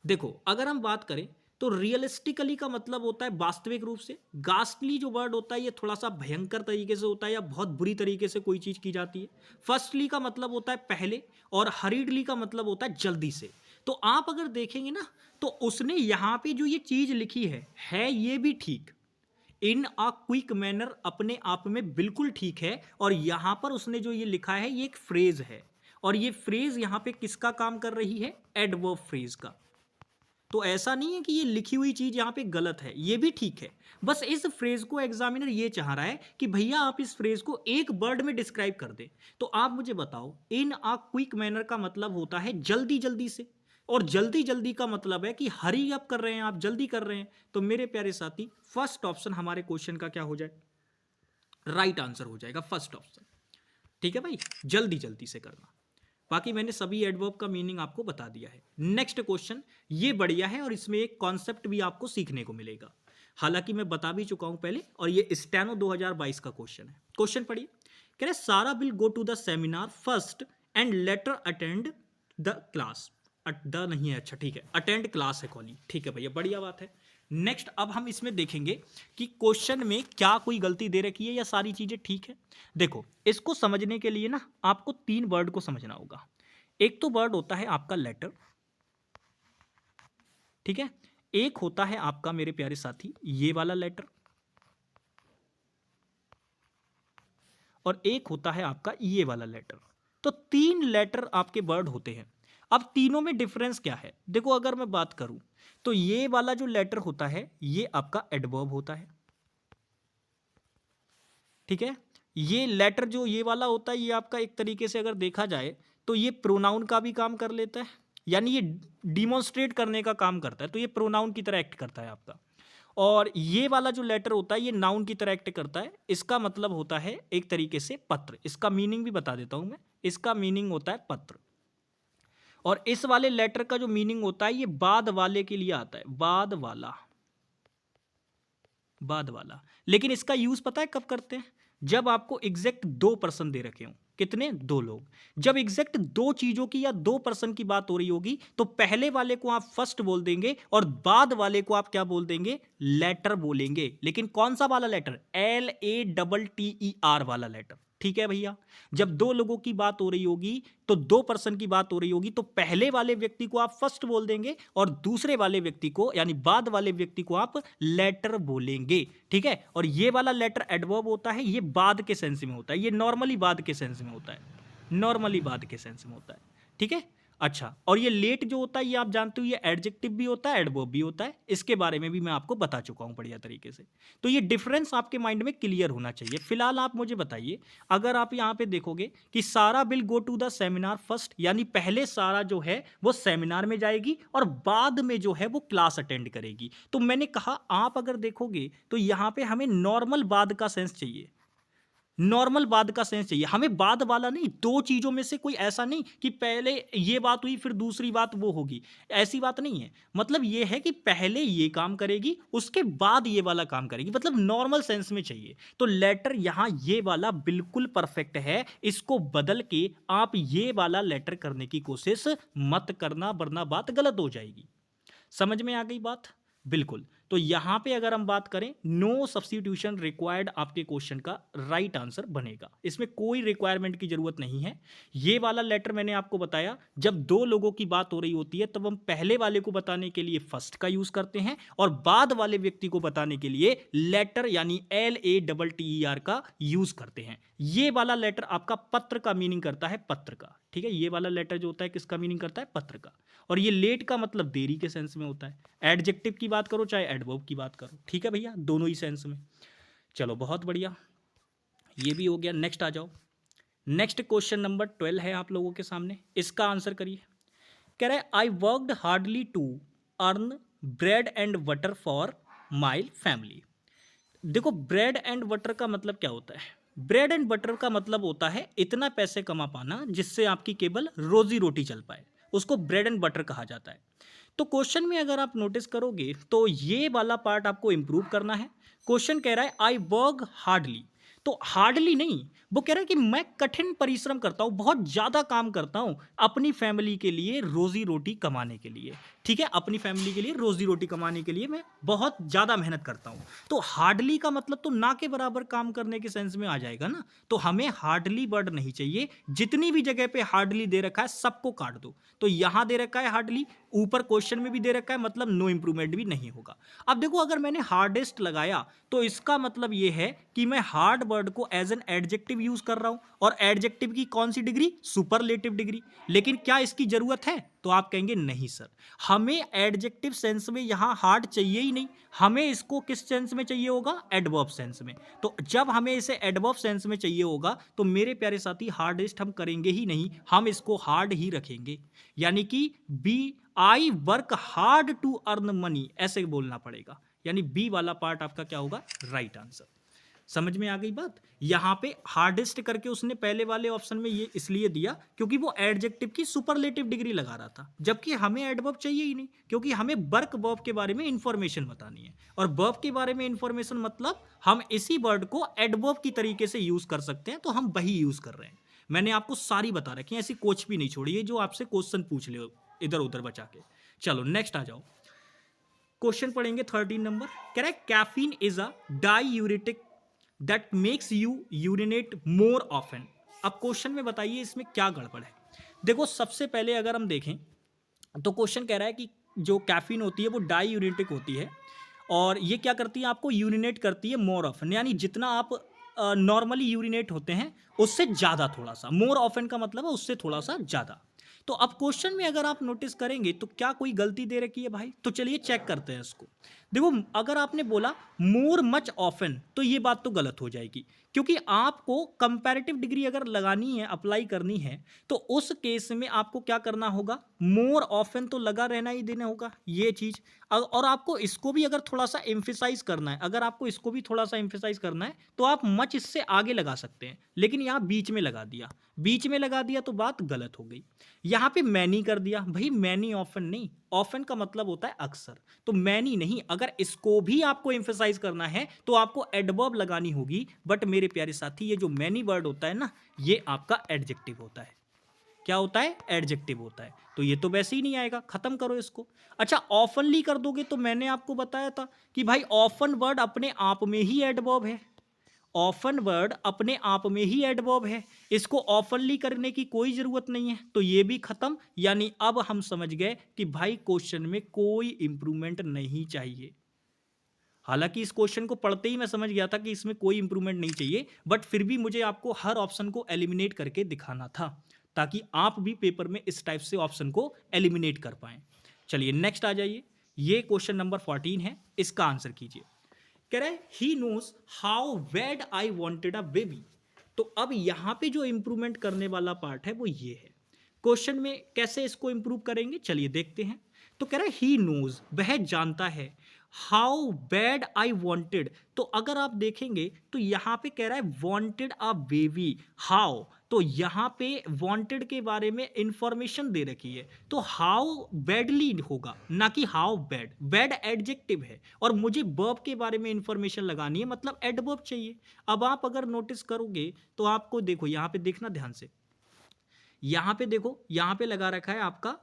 देखो अगर हम बात करें तो रियलिस्टिकली का मतलब होता है वास्तविक रूप से, गास्टली जो वर्ड होता है ये थोड़ा सा भयंकर तरीके से होता है या बहुत बुरी तरीके से कोई चीज की जाती है। फर्स्टली का मतलब होता है पहले, और हरीडली का मतलब होता है जल्दी से। तो आप अगर देखेंगे ना तो उसने यहां पे जो ये चीज लिखी है ये भी ठीक, इन अ क्विक मैनर अपने आप में बिल्कुल ठीक है, और यहां पर उसने जो ये लिखा है ये एक फ्रेज है, और ये फ्रेज यहां पे किसका काम कर रही है? एडवर्ब फ्रेज का। तो ऐसा नहीं है कि ये लिखी हुई चीज यहां पे गलत है, ये भी ठीक है। बस इस फ्रेज को एग्जामिनर ये चाह रहा है कि भैया आप इस फ्रेज को एक वर्ड में डिस्क्राइब कर दे। तो आप मुझे बताओ, इन अ क्विक मैनर का मतलब होता है जल्दी जल्दी से, और जल्दी जल्दी का मतलब है कि हरी अप कर रहे हैं आप, जल्दी कर रहे हैं। तो मेरे प्यारे साथी फर्स्ट ऑप्शन हमारे क्वेश्चन का क्या हो जाए? राइट आंसर हो जाएगा फर्स्ट ऑप्शन। ठीक है भाई, जल्दी जल्दी से करना। बाकी मैंने सभी एडवर्ब का मीनिंग आपको बता दिया है। नेक्स्ट क्वेश्चन ये बढ़िया है और इसमें एक कॉन्सेप्ट भी आपको सीखने को मिलेगा। हालांकि मैं बता भी चुका हूं पहले, और ये स्टेनो 2022 का क्वेश्चन है। क्वेश्चन पढ़िए, कह रहे Sara will go to the seminar first and later attend the class. The नहीं है, अच्छा ठीक है, अटेंड क्लास है कॉली, ठीक है भैया, बढ़िया बात है। नेक्स्ट अब हम इसमें देखेंगे कि क्वेश्चन में क्या कोई गलती दे रखी है या सारी चीजें ठीक है। देखो, इसको समझने के लिए ना आपको 3 वर्ड को समझना होगा। एक तो वर्ड होता है आपका लेटर, ठीक है, एक होता है आपका मेरे प्यारे साथी ये वाला लेटर, और एक होता है आपका ये वाला लेटर। तो 3 लेटर आपके वर्ड होते हैं। अब तीनों में डिफरेंस क्या है, देखो अगर मैं बात करूं तो ये वाला जो लेटर होता है ये आपका एडवर्ब होता है, ठीक है। ये लेटर जो ये वाला होता है ये आपका एक तरीके से अगर देखा जाए तो ये प्रोनाउन का भी काम कर लेता है, यानी ये डिमॉन्स्ट्रेट करने का काम करता है, तो ये प्रोनाउन की तरह एक्ट करता है आपका। और ये वाला जो लेटर होता है ये नाउन की तरह एक्ट करता है। इसका मतलब होता है एक तरीके से पत्र। इसका मीनिंग भी बता देता हूं मैं, इसका मीनिंग होता है पत्र। और इस वाले लेटर का जो मीनिंग होता है ये बाद वाले के लिए आता है, बाद वाला, बाद वाला। लेकिन इसका यूज पता है कब करते हैं, जब आपको एग्जैक्ट 2 पर्सन दे रखे हो। कितने? 2 लोग। जब एग्जैक्ट 2 चीजों की या 2 पर्सन की बात हो रही होगी तो पहले वाले को आप फर्स्ट बोल देंगे और बाद वाले को आप क्या बोल देंगे? लेटर बोलेंगे। लेकिन कौन सा वाला लेटर? LATTER वाला लेटर, ठीक है भैया। जब 2 लोगों की बात हो रही होगी तो 2 पर्सन की बात हो रही होगी तो पहले वाले व्यक्ति को आप फर्स्ट बोल देंगे और दूसरे वाले व्यक्ति को यानी बाद वाले व्यक्ति को आप लेटर बोलेंगे, ठीक है। और ये वाला लेटर एडवर्ब होता है, ये बाद के सेंस में होता है, ये नॉर्मली बाद के सेंस में होता है, नॉर्मली बाद के सेंस में होता है, ठीक है। अच्छा, और ये लेट जो होता है ये आप जानते हो ये एडजेक्टिव भी होता है, एडवर्ब भी होता है। इसके बारे में भी मैं आपको बता चुका हूं बढ़िया तरीके से। तो ये डिफरेंस आपके माइंड में क्लियर होना चाहिए। फिलहाल आप मुझे बताइए, अगर आप यहां पे देखोगे कि Sara will go to the seminar first, यानी पहले सारा जो है वो सेमिनार में जाएगी और बाद में जो है वो क्लास अटेंड करेगी। तो मैंने कहा आप अगर देखोगे तो यहां पे हमें नॉर्मल बाद का सेंस चाहिए, नॉर्मल बाद का सेंस चाहिए हमें, बाद वाला नहीं। 2 चीजों में से कोई ऐसा नहीं कि पहले ये बात हुई फिर दूसरी बात वो होगी, ऐसी बात नहीं है। मतलब ये है कि पहले ये काम करेगी उसके बाद ये वाला काम करेगी, मतलब नॉर्मल सेंस में चाहिए। तो लेटर यहां ये वाला बिल्कुल परफेक्ट है, इसको बदल के आप ये वाला लेटर करने की कोशिश मत करना वरना बात गलत हो जाएगी। समझ में आ गई बात? बिल्कुल। तो यहां पे अगर हम बात करें, नो सब्स्टिट्यूशन रिक्वायर्ड आपके क्वेश्चन का राइट आंसर बनेगा। इसमें कोई रिक्वायरमेंट की जरूरत नहीं है। ये वाला लेटर मैंने आपको बताया, जब 2 लोगों की बात हो रही होती है तब हम पहले वाले को बताने के लिए फर्स्ट का यूज करते हैं और बाद वाले व्यक्ति को बताने के लिए लेटर यानी LATTER का यूज करते हैं। ये वाला लेटर आपका पत्र का मीनिंग करता है, पत्र का, ठीक है। ये वाला लेटर जो होता है किसका मीनिंग करता है? पत्र का। और ये लेट का मतलब देरी के सेंस में होता है। एडजेक्टिव की बात करो चाहे एडवर्ब की बात करो, ठीक है भैया, दोनों ही सेंस में। चलो बहुत बढ़िया, ये भी हो गया। नेक्स्ट आ जाओ। नेक्स्ट क्वेश्चन नंबर 12 है आप लोगों के सामने, इसका आंसर करिए। कह रहा है I worked hardly to earn bread and butter for my family. देखो, ब्रेड एंड बटर का मतलब क्या होता है? ब्रेड एंड बटर का मतलब होता है इतना पैसे कमा पाना जिससे आपकी केवल रोजी रोटी चल पाए, उसको ब्रेड एंड बटर कहा जाता है। तो क्वेश्चन में अगर आप नोटिस करोगे तो ये वाला पार्ट आपको इंप्रूव करना है। क्वेश्चन कह रहा है आई वर्क हार्डली, तो हार्डली नहीं, वो कह रहा है कि मैं कठिन परिश्रम करता हूं, बहुत ज्यादा काम करता हूं अपनी फैमिली के लिए, रोजी रोटी कमाने के लिए, ठीक है। अपनी फैमिली के लिए रोजी रोटी कमाने के लिए मैं बहुत ज्यादा मेहनत करता हूं। तो हार्डली का मतलब तो ना के बराबर काम करने के सेंस में आ जाएगा ना। तो हमें हार्डली वर्ड नहीं चाहिए, जितनी भी जगह पे हार्डली दे रखा है सबको काट दो। तो यहां दे रखा है हार्डली, ऊपर क्वेश्चन में भी दे रखा है, मतलब नो इंप्रूवमेंट भी नहीं होगा। अब देखो, अगर मैंने हार्डेस्ट लगाया तो इसका मतलब यह है कि मैं हार्ड वर्ड को एज एन एडजेक्टिव यूज कर रहा हूं, और एडजेक्टिव की कौन सी डिग्री? Superlative degree. लेकिन क्या इसकी जरूरत है? तो आप कहेंगे नहीं सर, हमें एडजेक्टिव सेंस में यहां हार्ड चाहिए ही नहीं, हमें इसको किस सेंस में चाहिए होगा? एडवर्ब सेंस में। तो जब हमें इसे एडवर्ब सेंस में चाहिए होगा तो मेरे प्यारे साथी हार्डेस्ट हम करेंगे ही नहीं, हम इसको हार्ड ही रखेंगे। यानी कि बी I work hard to earn money, ऐसे बोलना पड़ेगा। यानी बी वाला पार्ट आपका क्या होगा? Right answer. समझ में आ गई बात। यहाँ पे हार्डेस्ट करके उसने पहले वाले ऑप्शन में ये इसलिए दिया क्योंकि वो एडजेक्टिव की सुपरलेटिव डिग्री लगा रहा था, जबकि हमें एडवर्ब चाहिए ही नहीं, क्योंकि हमें वर्क वर्ब के बारे में इंफॉर्मेशन बतानी है। और वर्ब के बारे में इंफॉर्मेशन मतलब हम इसी वर्ड को एडवर्ब की तरीके से यूज कर सकते हैं, तो हम वही यूज कर रहे हैं। मैंने आपको सारी बता रखी है, ऐसी कुछ भी नहीं छोड़ी है जो आपसे क्वेश्चन पूछ ले इधर उधर बचा के। चलो नेक्स्ट आ जाओ, क्वेश्चन पढ़ेंगे 13 नंबर। कह रहा है caffeine is a diuretic that makes you urinate more often. अब क्वेश्चन में बताइए इसमें क्या गड़बड़ है। देखो सबसे पहले अगर हम देखें तो क्वेश्चन कह रहा है कि जो कैफीन होती है वो डाईयूरेटिक होती है, और ये क्या करती है, आपको यूरिनेट करती है मोर ऑफन, यानी जितना आप नॉर्मली यूरिनेट होते हैं उससे ज़्यादा थोड़ा सा। मोर ऑफन का मतलब है उससे थोड़ा सा ज़्यादा। तो अब क्वेश्चन में अगर आप नोटिस करेंगे तो क्या कोई गलती दे रखी है भाई, तो चलिए चेक करते हैं इसको। देखो अगर आपने बोला मोर मच ऑफन तो ये बात तो गलत हो जाएगी, क्योंकि आपको कंपैरेटिव डिग्री अगर लगानी है, अप्लाई करनी है, तो उस केस में आपको क्या करना होगा, मोर ऑफन तो लगा रहना ही देना होगा ये चीज। और आपको इसको भी अगर थोड़ा सा एम्फेसाइज करना है, अगर आपको इसको भी थोड़ा सा एम्फेसाइज करना है तो आप मच इससे आगे लगा सकते हैं, लेकिन यहाँ बीच में लगा दिया, बीच में लगा दिया तो बात गलत हो गई। यहाँ पे मैनी कर दिया, भाई मैनी ऑफन नहीं, ऑफन का मतलब होता है अक्सर, तो मैनी नहीं। अगर इसको भी आपको एम्फेसाइज करना है तो आपको एडवर्ब लगानी होगी, बट मेरे प्यारे साथी ये जो मैनी वर्ड होता है ना, ये आपका एडजेक्टिव होता है। क्या होता है, एडजेक्टिव होता है, तो ये तो वैसे ही नहीं आएगा, खत्म करो इसको। अच्छा ऑफनली कर दोगे तो मैंने आपको बताया था कि भाई ऑफन वर्ड अपने आप में ही एडवर्ब है, ऑफन वर्ड अपने आप में ही एडवर्ब है, इसको ऑफनली करने की कोई जरूरत नहीं है, तो ये भी खत्म। यानी अब हम समझ गए कि भाई क्वेश्चन में कोई इंप्रूवमेंट नहीं चाहिए। हालांकि इस क्वेश्चन को पढ़ते ही मैं समझ गया था कि इसमें कोई इंप्रूवमेंट नहीं चाहिए, बट फिर भी मुझे आपको हर ऑप्शन को एलिमिनेट करके दिखाना था, ताकि आप भी पेपर में इस टाइप से ऑप्शन को एलिमिनेट कर पाएं। चलिए नेक्स्ट आ जाइए, ये क्वेश्चन नंबर 14 है, इसका आंसर कीजिए। कह रहा है he knows how bad I wanted a baby. तो अब यहां पे जो इंप्रूवमेंट करने वाला पार्ट है वो ये है। क्वेश्चन में कैसे इसको इंप्रूव करेंगे चलिए देखते हैं। तो कह रहा है ही नोज, वह जानता है, हाउ बैड आई वॉन्टेड, तो अगर आप देखेंगे तो यहां पे कह रहा है वॉन्टेड अ बेबी, हाउ, तो यहां पे वॉन्टेड के बारे में इंफॉर्मेशन दे रखी है, तो हाउ बैडली होगा ना कि हाउ बैड। बैड एडजेक्टिव है और मुझे वर्ब के बारे में इंफॉर्मेशन लगानी है, मतलब एडवर्ब चाहिए। अब आप अगर नोटिस करोगे तो आपको देखो यहां पे देखना ध्यान से, यहां पे देखो यहां पे लगा रखा है आपका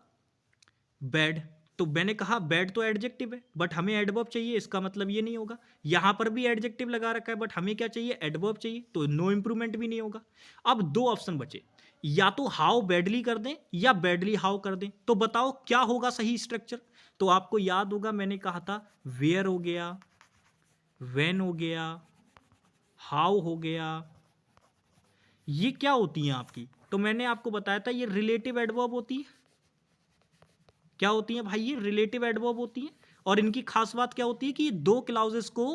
बैड, तो मैंने कहा बैड तो एडजेक्टिव है बट हमें एडवर्ब चाहिए, इसका मतलब ये नहीं होगा। यहां पर भी एडजेक्टिव लगा रखा है बट हमें क्या चाहिए, एडवर्ब चाहिए, तो नो इंप्रूवमेंट भी नहीं होगा। अब दो ऑप्शन बचे, या तो हाउ बैडली कर दें या बैडली हाउ कर दें, तो बताओ क्या होगा सही स्ट्रक्चर। तो आपको याद होगा मैंने कहा था वेयर हो गया, व्हेन हो गया, हाउ हो गया, ये क्या होती हैं आपकी, तो मैंने आपको बताया था ये रिलेटिव एडवर्ब होती है। क्या होती हैं भाई, ये रिलेटिव एडवर्ब होती हैं, और इनकी खास बात क्या होती है कि ये दो क्लाउजेस को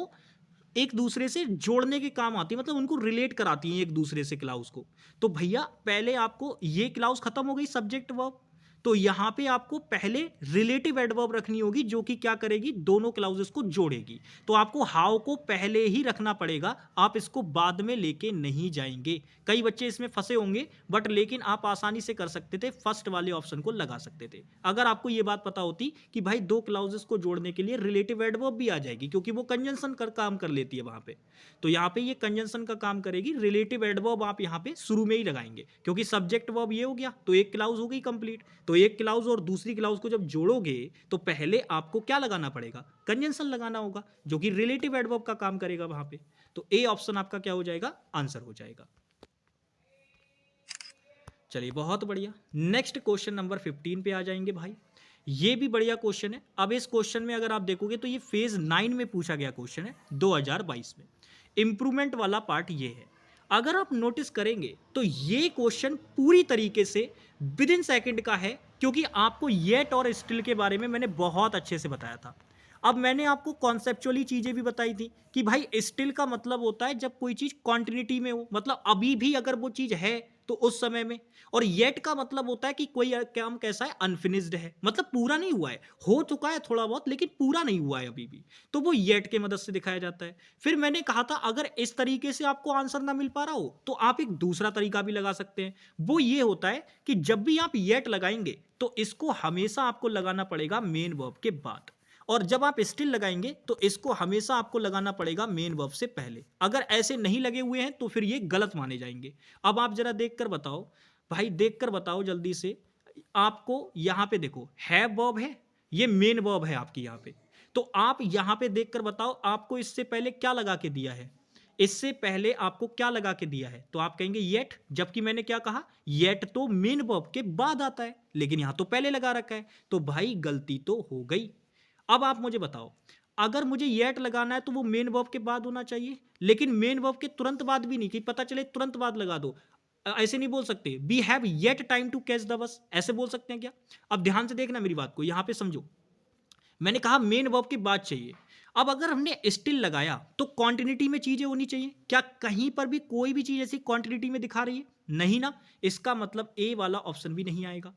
एक दूसरे से जोड़ने के काम आती है, मतलब उनको रिलेट कराती हैं एक दूसरे से क्लाउज को। तो भैया पहले आपको ये क्लाउज खत्म हो गई सब्जेक्ट वर्ब, तो यहां पे आपको पहले रिलेटिव एडवर्ब रखनी होगी जो कि क्या करेगी, दोनों क्लाउजेस को जोड़ेगी। तो आपको हाउ को पहले ही रखना पड़ेगा, आप इसको बाद में लेके नहीं जाएंगे। कई बच्चे इसमें फंसे होंगे बट लेकिन आप आसानी से कर सकते थे, फर्स्ट वाले ऑप्शन को लगा सकते थे अगर आपको ये बात पता होती कि भाई दो क्लाउजेस को जोड़ने के लिए रिलेटिव एडवर्ब भी आ जाएगी, क्योंकि वो कंजंक्शन कर काम कर लेती है वहां पे। तो यहाँ पे ये कंजंक्शन का काम करेगी, रिलेटिव एडवर्ब आप यहाँ पे शुरू में ही लगाएंगे, क्योंकि सब्जेक्ट वर्ब ये हो गया तो एक क्लाउज हो गई कंप्लीट। तो एक क्लाउज और दूसरी क्लाउज को जब जोड़ोगे तो पहले आपको क्या लगाना पड़ेगा, कंजंक्शन लगाना होगा, जो कि रिलेटिव एडवर्ब का काम करेगा वहां पे। तो ए ऑप्शन आपका क्या हो जाएगा, आंसर हो जाएगा। चलिए बहुत बढ़िया, नेक्स्ट क्वेश्चन नंबर 15 पे आ जाएंगे भाई। ये भी बढ़िया क्वेश्चन है। अब इस क्वेश्चन में अगर आप देखोगे तो ये फेज 9 में पूछा गया क्वेश्चन है 2022 में। इंप्रूवमेंट वाला पार्ट ये है, अगर आप नोटिस करेंगे तो ये क्वेश्चन पूरी तरीके से विद इन सेकेंड का है, क्योंकि आपको येट और स्टिल के बारे में मैंने बहुत अच्छे से बताया था। अब मैंने आपको कॉन्सेप्चुअली चीजें भी बताई थी कि भाई स्टिल का मतलब होता है जब कोई चीज कॉन्टिन्यूटी में हो, मतलब अभी भी अगर वो चीज है तो उस समय में, और येट का मतलब होता है कि कोई काम कैसा है, अनफिनिश्ड है, मतलब पूरा नहीं हुआ है, हो चुका है थोड़ा बहुत लेकिन पूरा नहीं हुआ है अभी भी, तो वो येट के मदद से दिखाया जाता है। फिर मैंने कहा था अगर इस तरीके से आपको आंसर ना मिल पा रहा हो तो आप एक दूसरा तरीका भी लगा सकते हैं। वो ये होता है कि जब भी आप येट लगाएंगे तो इसको हमेशा आपको लगाना पड़ेगा मेन वर्ब के बाद, और जब आप स्टिल लगाएंगे तो इसको हमेशा आपको लगाना पड़ेगा मेन वर्ब से पहले। अगर ऐसे नहीं लगे हुए हैं तो फिर ये गलत माने जाएंगे। अब आप जरा देखकर बताओ भाई, देखकर बताओ जल्दी से। आपको यहां पे देखो हैव वर्ब है, ये मेन वर्ब है आपकी यहां पे, तो आप यहां पे देखकर बताओ आपको इससे पहले क्या लगा के दिया है, इससे पहले आपको क्या लगा के दिया है, तो आप कहेंगे येट, जबकि मैंने क्या कहा, येट तो मेन वर्ब के बाद आता है लेकिन यहां तो पहले लगा रखा है, तो भाई गलती तो हो गई। अब आप मुझे बताओ, अगर मुझे येट लगाना है तो वो मेन वर्ब के बाद होना चाहिए, लेकिन मेन वर्ब के तुरंत बाद भी नहीं कि पता चले तुरंत बाद लगा दो। ऐसे नहीं बोल सकते we have yet time to catch the bus, ऐसे बोल सकते हैं क्या? अब ध्यान से देखना मेरी बात को, यहां पे समझो, मैंने कहा मेन वर्ब के बाद चाहिए। अब अगर हमने स्टिल लगाया तो कॉन्टिन्यूटी में चीजें होनी चाहिए, क्या कहीं पर भी कोई भी चीज ऐसी कॉन्टिन्यूटी में दिखा रही है? नहीं ना, इसका मतलब ए वाला ऑप्शन भी नहीं आएगा।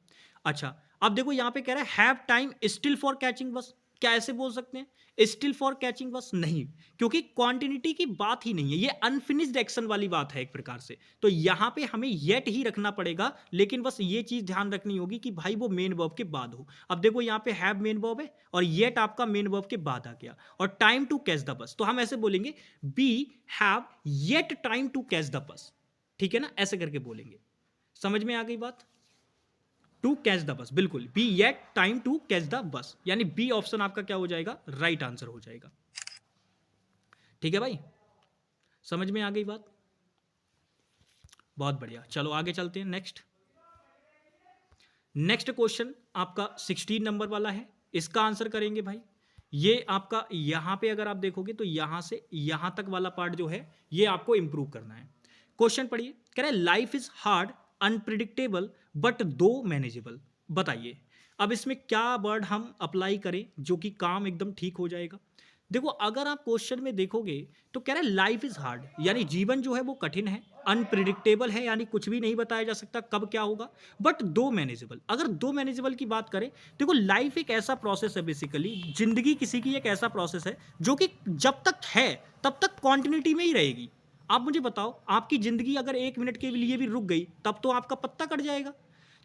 अच्छा, अब देखो यहां पे कह रहा है have time still for catching बस, क्या ऐसे बोल सकते हैं स्टिल फॉर कैचिंग बस? नहीं, क्योंकि क्वांटिटी की बात ही नहीं है, ये अनफिनिश्ड एक्शन वाली बात है एक प्रकार से, तो यहां पे हमें येट ही रखना पड़ेगा, लेकिन बस ये चीज ध्यान रखनी होगी कि भाई वो मेन वर्ब के बाद हो। अब देखो यहां पे हैव मेन वर्ब है और येट आपका मेन वर्ब के बाद आ गया, और टाइम टू कैच द बस, तो हम ऐसे बोलेंगे we have yet time to catch the bus, ठीक है ना, ऐसे करके बोलेंगे। समझ में आ गई बात? टू कैच द बस, बिल्कुल, we yet time to catch the bus, यानी बी ऑप्शन आपका क्या हो जाएगा, राइट आंसर हो जाएगा। ठीक है भाई, समझ में आ गई बात? बहुत बढ़िया, चलो आगे चलते हैं। नेक्स्ट क्वेश्चन आपका 16 नंबर वाला है, इसका आंसर करेंगे भाई। ये आपका यहां पे अगर आप देखोगे तो यहां से यहां तक वाला पार्ट जो है ये आपको इंप्रूव करना है। क्वेश्चन पढ़िए, कह रहे life is hard unpredictable but दो मैनेजेबल। बताइए अब इसमें क्या वर्ड हम अप्लाई करें जो कि काम एकदम ठीक हो जाएगा। देखो अगर आप क्वेश्चन में देखोगे तो कह रहा है लाइफ इज हार्ड, यानी जीवन जो है वो कठिन है, अनप्रिडिक्टेबल है यानी कुछ भी नहीं बताया जा सकता कब क्या होगा, बट दो मैनेजेबल। अगर दो मैनेजेबल की बात करें, देखो लाइफ एक ऐसा प्रोसेस है, बेसिकली जिंदगी किसी की एक ऐसा प्रोसेस है जो कि जब तक है तब तक कॉन्टिन्यूटी में ही रहेगी। आप मुझे बताओ आपकी जिंदगी अगर 1 मिनट के लिए भी रुक गई तब तो आपका पत्ता कट जाएगा।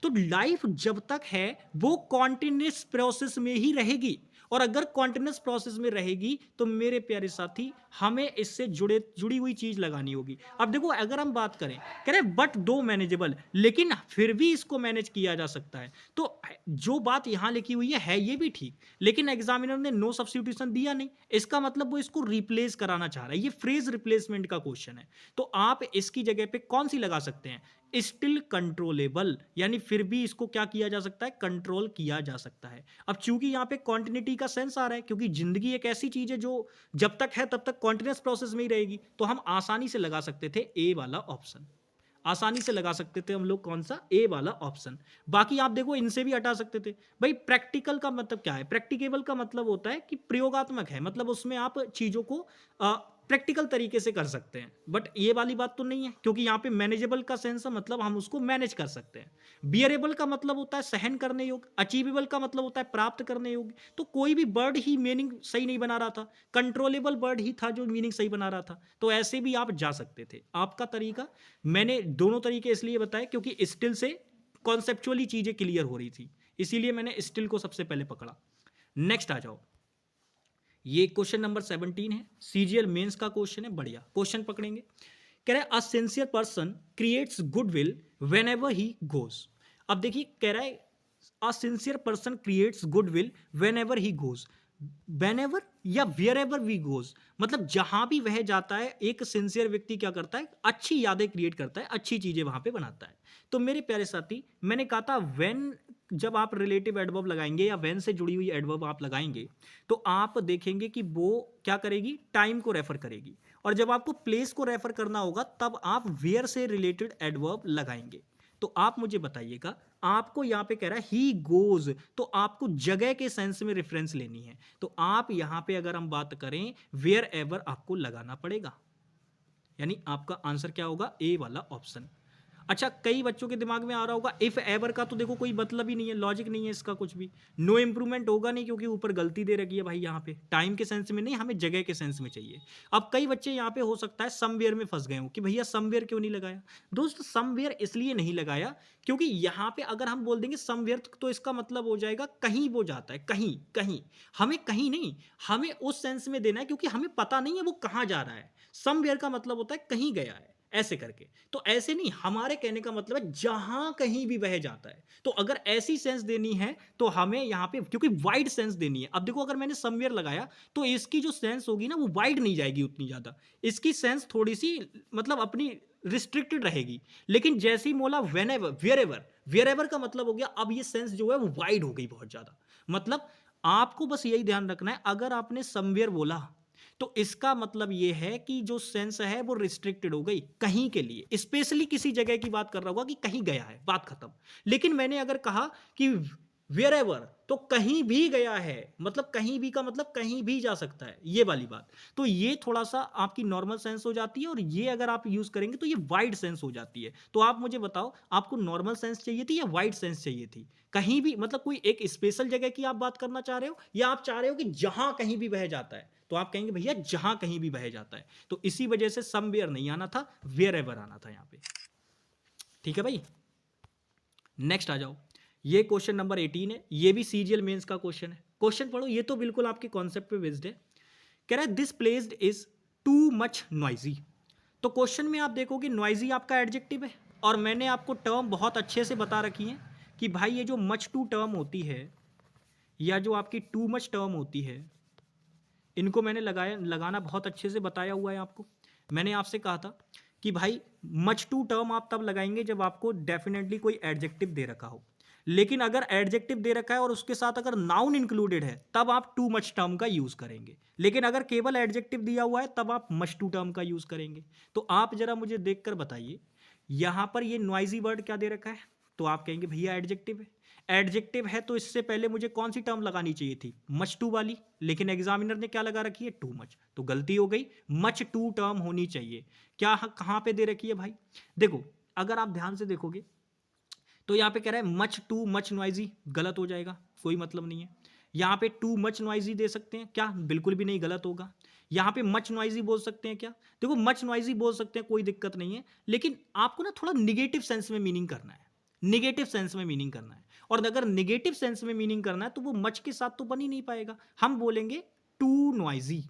तो लाइफ जब तक है वो कॉन्टिन्यूस प्रोसेस में ही रहेगी, और अगर कॉन्टिन्यूस प्रोसेस में रहेगी तो मेरे प्यारे साथी हमें इससे जुड़ी हुई चीज लगानी होगी। अब देखो अगर हम बात करें, कह रहे बट दो मैनेजेबल, लेकिन फिर भी इसको मैनेज किया जा सकता है, तो जो बात यहां लिखी हुई है ये भी ठीक, लेकिन एग्जामिनर ने नो सब्स्टिट्यूशन दिया नहीं, इसका मतलब वो इसको रिप्लेस कराना चाह रहा है, ये फ्रेज रिप्लेसमेंट का क्वेश्चन है, तो आप इसकी जगह पे कौन सी लगा सकते हैं, स्टिल कंट्रोलेबल, यानी फिर भी इसको क्या किया जा सकता है, कंट्रोल किया जा सकता है। अब चूंकि यहां पे कॉन्टिन्यूटी का सेंस आ रहा है, क्योंकि जिंदगी एक ऐसी चीज है जो जब तक है तब तक कॉन्टिन्यूस प्रोसेस में ही रहेगी, तो हम आसानी से लगा सकते थे ए वाला ऑप्शन, आसानी से लगा सकते थे हम लोग कौन सा, ए वाला ऑप्शन। बाकी आप देखो इनसे भी हटा सकते थे भाई। प्रैक्टिकल का मतलब क्या है, प्रैक्टिकेबल का मतलब होता है कि प्रयोगात्मक है, मतलब उसमें आप चीजों को प्रैक्टिकल तरीके से कर सकते हैं, बट ये वाली बात तो नहीं है, क्योंकि यहाँ पे मैनेजेबल का सेंस है, मतलब हम उसको मैनेज कर सकते हैं। बियरेबल का मतलब होता है सहन करने योग्य, अचीवेबल का मतलब होता है प्राप्त करने योग्य, तो कोई भी वर्ड ही मीनिंग सही नहीं बना रहा था, कंट्रोलेबल वर्ड ही था जो मीनिंग सही बना रहा था, तो ऐसे भी आप जा सकते थे। आपका तरीका, मैंने दोनों तरीके इसलिए बताए क्योंकि स्टिल से कॉन्सेप्चुअली चीजें क्लियर हो रही थी, इसीलिए मैंने स्टिल को सबसे पहले पकड़ा। नेक्स्ट आ जाओ, ये क्वेश्चन नंबर 17 है, सीजीएल मेंस का क्वेश्चन है, बढ़िया क्वेश्चन पकड़ेंगे। कह रहा है अ sincere person creates goodwill when ever he goes. अब देखिए कह रहा है अ sincere person creates goodwill when ever he goes, when ever या वियर एवर वी गोज, मतलब जहां भी वह जाता है एक सिंसियर व्यक्ति क्या करता है, अच्छी यादें क्रिएट करता है, अच्छी चीजें वहां पे बनाता है। तो मेरे प्यारे साथी मैंने कहा था वेन, जब आप रिलेटिव एडवर्ब लगाएंगे या वेन से जुड़ी हुई एडवर्ब आप लगाएंगे तो आप देखेंगे कि वो क्या करेगी, टाइम को रेफर करेगी, और जब आपको प्लेस को रेफर करना होगा तब आप वेयर से रिलेटेड एडवर्ब लगाएंगे। तो आप मुझे बताइएगा, आपको यहां पे कह रहा है ही गोज, तो आपको जगह के सेंस में रेफरेंस लेनी है, तो आप यहां पे अगर हम बात करें वेयर एवर आपको लगाना पड़ेगा, यानी आपका आंसर क्या होगा, ए वाला ऑप्शन। अच्छा, कई बच्चों के दिमाग में आ रहा होगा इफ एवर का तो देखो कोई मतलब ही नहीं है, लॉजिक नहीं है इसका कुछ भी। नो इंप्रूवमेंट होगा नहीं क्योंकि ऊपर गलती दे रखी है भाई, यहाँ पे टाइम के सेंस में नहीं, हमें जगह के सेंस में चाहिए। अब कई बच्चे यहाँ पे हो सकता है समवेयर में फंस गए हो कि भैया समवेयर क्यों नहीं लगाया। दोस्त समवेयर इसलिए नहीं लगाया क्योंकि यहाँ पे अगर हम बोल देंगे समवेयर तो इसका मतलब हो जाएगा कहीं वो जाता है, कहीं कहीं। हमें कहीं नहीं, हमें उस सेंस में देना है क्योंकि हमें पता नहीं है वो कहाँ जा रहा है। समवेयर का मतलब होता है कहीं गया है, ऐसे करके। तो ऐसे नहीं, हमारे कहने का मतलब है जहां कहीं भी बह जाता है। तो अगर ऐसी सेंस देनी है तो हमें यहां पे क्योंकि वाइड सेंस देनी है। अब देखो अगर मैंने समवेयर लगाया तो इसकी जो सेंस होगी ना वो वाइड नहीं जाएगी उतनी ज्यादा, इसकी सेंस थोड़ी सी मतलब अपनी रिस्ट्रिक्टेड रहेगी। लेकिन जैसे ही बोला वेन एवर वेयर एवर का मतलब हो गया अब ये सेंस जो है वो वाइड हो गई बहुत ज्यादा। मतलब आपको बस यही ध्यान रखना है, अगर आपने समवेयर बोला तो इसका मतलब यह है कि जो सेंस है वो रिस्ट्रिक्टेड हो गई कहीं के लिए, स्पेशली किसी जगह की बात कर रहा होगा कि कहीं गया है, बात खत्म। लेकिन मैंने अगर कहा कि वेयर एवर तो कहीं भी गया है, मतलब कहीं भी का मतलब कहीं भी जा सकता है, ये वाली बात। तो ये थोड़ा सा आपकी नॉर्मल सेंस हो जाती है और ये अगर आप यूज करेंगे तो ये वाइड सेंस हो जाती है। तो आप मुझे बताओ आपको नॉर्मल सेंस चाहिए थी या वाइड सेंस चाहिए थी? कहीं भी मतलब कोई एक स्पेशल जगह की आप बात करना चाह रहे हो या आप चाह रहे हो कि जहां कहीं भी बह जाता है? तो आप कहेंगे भैया जहां कहीं भी बह जाता है। तो इसी वजह से समवेयर नहीं आना था, वेयर एवर आना था यहां पे। ठीक है भाई, नेक्स्ट आ जाओ। ये क्वेश्चन नंबर 18 है, ये भी सीजीएल मेंस का क्वेश्चन है। क्वेश्चन पढ़ो, ये तो बिल्कुल आपके कॉन्सेप्ट पे बेस्ड है। कह रहा है this placed is too much noisy. तो क्वेश्चन में आप देखोगे नॉइजी आपका एडजेक्टिव है और मैंने आपको टर्म बहुत अच्छे से बता रखी है कि भाई ये जो मच टू टर्म होती है या जो आपकी टू मच टर्म होती है, इनको मैंने लगाना बहुत अच्छे से बताया हुआ है आपको। मैंने आपसे कहा था कि भाई मच टू टर्म आप तब लगाएंगे जब आपको डेफिनेटली कोई एडजेक्टिव दे रखा हो। लेकिन अगर एडजेक्टिव दे रखा है और उसके साथ अगर नाउन इंक्लूडेड है तब आप टू मच टर्म का यूज करेंगे। लेकिन अगर केवल एडजेक्टिव दिया हुआ है तब आप मच टू टर्म का यूज करेंगे। तो आप जरा मुझे देखकर बताइए, यहां पर ये नॉइजी वर्ड क्या दे रखा है? तो आप कहेंगे भैया एडजेक्टिव है। एडजेक्टिव है तो इससे पहले मुझे कौन सी टर्म लगानी चाहिए थी? मच टू वाली। लेकिन एग्जामिनर ने क्या लगा रखी है? Too much. तो गलती हो गई, मच टू टर्म होनी चाहिए। क्या कहां पे दे रखी है भाई? देखो अगर आप ध्यान से देखोगे तो यहां पे कह रहा है मच टू मच नॉइजी, गलत हो जाएगा, कोई मतलब नहीं है। यहां पे टू मच नॉइजी दे सकते हैं क्या? बिल्कुल भी नहीं, गलत होगा। यहां पे मच नॉइजी बोल सकते हैं क्या? देखो मच नॉइजी बोल सकते हैं, कोई दिक्कत नहीं है। लेकिन आपको ना थोड़ा निगेटिव सेंस में मीनिंग करना है, निगेटिव सेंस में मीनिंग करना है। और अगर निगेटिव सेंस में मीनिंग करना है तो वो मच के साथ तो बन ही नहीं पाएगा। हम बोलेंगे टू नॉइजी,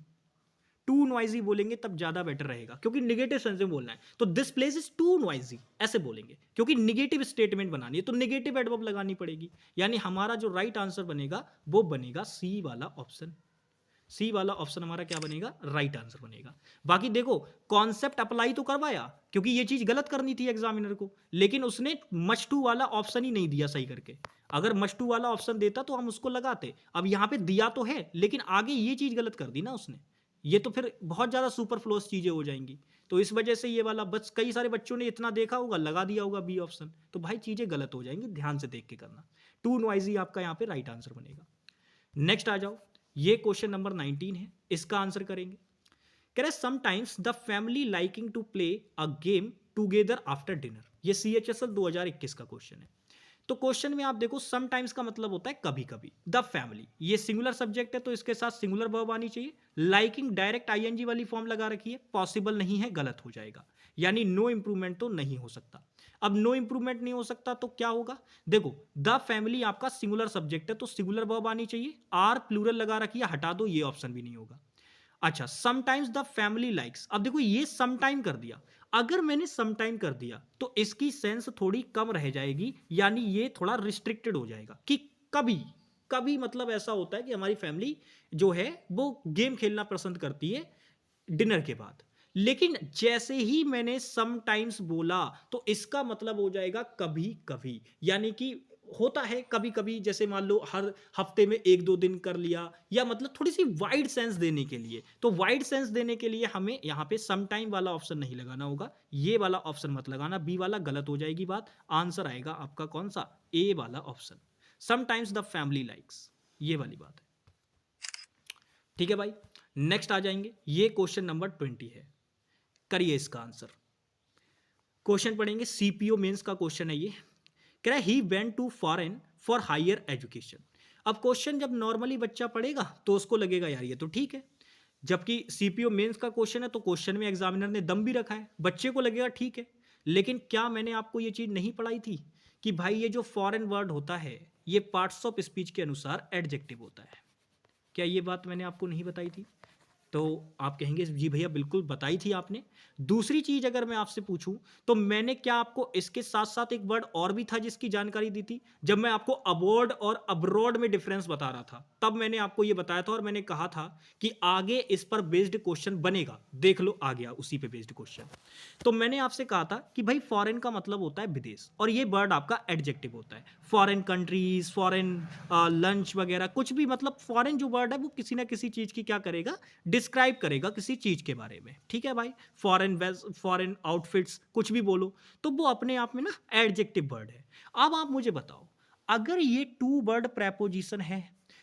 टू नॉइजी बोलेंगे तब ज्यादा बेटर रहेगा क्योंकि निगेटिव सेंस में बोलना है। तो this place is too noisy ऐसे बोलेंगे क्योंकि निगेटिव स्टेटमेंट बनानी है तो निगेटिव एडवर्ब लगानी पड़ेगी। यानी हमारा जो राइट आंसर बनेगा वो बनेगा सी वाला ऑप्शन। सी वाला ऑप्शन हमारा क्या बनेगा? राइट आंसर बनेगा। बाकी देखो कॉन्सेप्ट अप्लाई तो करवाया क्योंकि ये चीज गलत करनी थी एग्जामिनर को, लेकिन उसने मच टू वाला ऑप्शन ही नहीं दिया सही करके। अगर मच टू वाला ऑप्शन देता तो हम उसको लगाते। अब यहां पे दिया तो है लेकिन आगे ये चीज गलत कर दी ना उसने, ये तो फिर बहुत ज्यादा सुपरफ्लोस चीजें हो जाएंगी। तो इस वजह से ये वाला बस कई सारे बच्चों ने इतना देखा होगा लगा दिया होगा बी ऑप्शन, तो भाई चीजें गलत हो जाएंगी, ध्यान से देख के करना। टू नॉइजी आपका यहाँ पे राइट आंसर बनेगा। नेक्स्ट आ जाओ, ये क्वेश्चन नंबर 19 है, इसका आंसर करेंगे। कह रहे sometimes the family liking to play a game together after dinner. ये CHSL 2021 का क्वेश्चन है। तो क्वेश्चन में आप देखो समटाइम्स का मतलब होता है कभी कभी। द फैमिली ये सिंगुलर सब्जेक्ट है तो इसके साथ सिंगुलर वर्ब आनी चाहिए। लाइकिंग डायरेक्ट ING वाली फॉर्म लगा रखी है, पॉसिबल नहीं है, गलत हो जाएगा। यानी नो इंप्रूवमेंट तो नहीं हो सकता। अब नो इंप्रूवमेंट नहीं हो सकता तो क्या होगा? देखो द फैमिली आपका सिंगुलर सब्जेक्ट है तो सिंगुलर वर्ब आनी चाहिए। आर प्लूरल लगा रखी है, हटा दो, ये ऑप्शन भी नहीं होगा। अच्छा समटाइम्स द फैमिली लाइक्स, अब देखो ये समटाइम कर दिया। अगर मैंने समटाइम कर दिया तो इसकी सेंस थोड़ी कम रह जाएगी, यानी ये थोड़ा रिस्ट्रिक्टेड हो जाएगा कि कभी कभी, मतलब ऐसा होता है कि हमारी फैमिली जो है वो गेम खेलना पसंद करती है डिनर के बाद। लेकिन जैसे ही मैंने समटाइम्स बोला तो इसका मतलब हो जाएगा कभी कभी, यानी कि होता है कभी कभी, जैसे मान लो हर हफ्ते में एक दो दिन कर लिया, या मतलब थोड़ी सी वाइड सेंस देने के लिए। तो वाइड सेंस देने के लिए हमें यहाँ पे सम टाइम वाला ऑप्शन नहीं लगाना होगा, ये वाला ऑप्शन मत लगाना, बी वाला गलत हो जाएगी बात। आंसर आएगा आपका कौन सा? ए वाला option, sometimes the family likes, ये वाली बात है। ठीक है भाई, नेक्स्ट आ जाएंगे, ये क्वेश्चन नंबर 20 है, करिए इसका आंसर। क्वेश्चन पढ़ेंगे, सीपीओ मेंस का क्वेश्चन है ये। कह रहा है he went to foreign for higher education. अब क्वेश्चन जब नॉर्मली बच्चा पढ़ेगा तो उसको लगेगा यार ये तो ठीक है, जबकि सीपीओ मेंस का क्वेश्चन है तो क्वेश्चन में एग्जामिनर ने दम भी रखा है, बच्चे को लगेगा ठीक है। लेकिन क्या मैंने आपको ये चीज नहीं पढ़ाई थी कि भाई ये जो फॉरेन वर्ड होता है ये पार्ट्स ऑफ स्पीच के अनुसार एडजेक्टिव होता है? क्या ये बात मैंने आपको नहीं बताई थी? तो आप कहेंगे जी भैया बिल्कुल बताई थी आपने। दूसरी चीज अगर मैं आपसे पूछूं तो मैंने क्या आपको इसके साथ साथ एक वर्ड और भी था जिसकी जानकारी दी थी? जब मैं आपको अबोर्ड और अब्रॉड में डिफरेंस बता रहा था तब मैंने आपको ये बताया था और मैंने कहा था कि आगे इस पर बेस्ड क्वेश्चन बनेगा। देख लो आ गया उसी पे बेस्ड क्वेश्चन। तो मैंने आपसे कहा था कि भाई फॉरेन का मतलब होता है विदेश और ये वर्ड आपका एडजेक्टिव होता है। फॉरेन कंट्रीज, फॉरेन लंच वगैरह कुछ भी, मतलब फॉरेन जो वर्ड है वो किसी ना किसी चीज की क्या करेगा, डिस्क्राइब करेगा किसी चीज के बारे में। ठीक है भाई, फॉरेन आउटफिट्स कुछ भी बोलो तो वो अपने आप में ना एडजेक्टिव वर्ड है। अब आप मुझे बताओ, अगर ये टू वर्ड प्रेपोजिशन है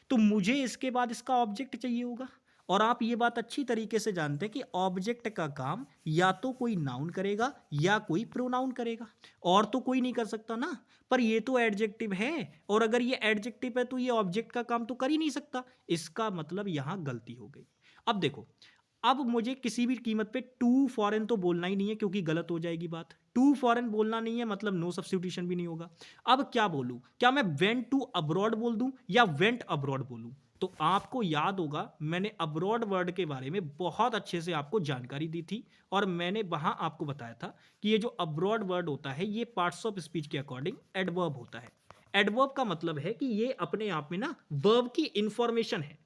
तो मुझे इसके बाद इसका ऑब्जेक्ट चाहिए होगा। और आप ये बात अच्छी तरीके से जानते हैं कि ऑब्जेक्ट का काम या तो कोई नाउन करेगा या कोई प्रोनाउन करेगा, और तो कोई नहीं कर सकता ना। पर ये तो एडजेक्टिव है, और अगर ये एडजेक्टिव है तो ये ऑब्जेक्ट का काम तो कर ही नहीं सकता। इसका मतलब यहां गलती हो गई। अब देखो, अब मुझे किसी भी कीमत पे टू फॉरेन तो बोलना ही नहीं है क्योंकि गलत हो जाएगी बात। टू फॉरेन बोलना नहीं है मतलब नो सब्स्टिट्यूशन भी नहीं होगा। अब क्या बोलूं, क्या मैं वेंट टू अब्रॉड बोल दूं या वेंट अब्रॉड बोलूं? तो आपको याद होगा मैंने अब्रॉड वर्ड के बारे में बहुत अच्छे से आपको जानकारी दी थी और मैंने वहां आपको बताया था कि ये जो अब्रॉड वर्ड होता है ये पार्ट्स ऑफ स्पीच के अकॉर्डिंग एडवर्ब होता है। एडवर्ब का मतलब है कि ये अपने आप में ना वर्ब की इंफॉर्मेशन है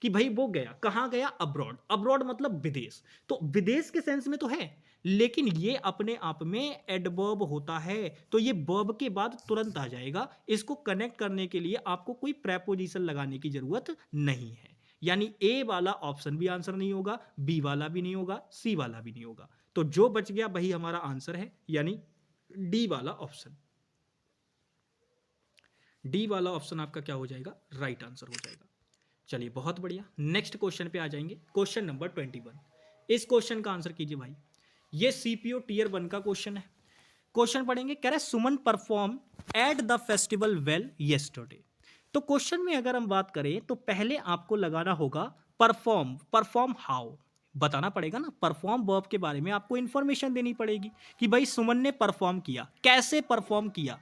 कि भाई वो गया, कहां गया, अब्रॉड। अब्रॉड मतलब विदेश, तो विदेश के सेंस में तो है, लेकिन ये अपने आप में एडवर्ब होता है। तो ये वर्ब के बाद तुरंत आ जाएगा। इसको कनेक्ट करने के लिए आपको कोई प्रेपोजिशन लगाने की जरूरत नहीं है। यानी ए वाला ऑप्शन भी आंसर नहीं होगा, बी वाला भी नहीं होगा, सी वाला भी नहीं होगा। तो जो बच गया वही हमारा आंसर है, यानी डी वाला ऑप्शन। डी वाला ऑप्शन आपका क्या हो जाएगा, राइट आंसर हो जाएगा। चलिए बहुत बढ़िया, नेक्स्ट क्वेश्चन पे आ जाएंगे, क्वेश्चन नंबर 21। इस क्वेश्चन का आंसर कीजिए भाई। ये सीपीओ टीयर 1 का क्वेश्चन है। क्वेश्चन पढ़ेंगे, कह रहे Suman perform at the festival well yesterday. तो क्वेश्चन में अगर हम बात करें तो पहले आपको लगाना होगा परफॉर्म। परफॉर्म हाउ बताना पड़ेगा ना, परफॉर्म वर्ब के बारे में आपको इंफॉर्मेशन देनी पड़ेगी कि भाई सुमन ने परफॉर्म किया, कैसे परफॉर्म किया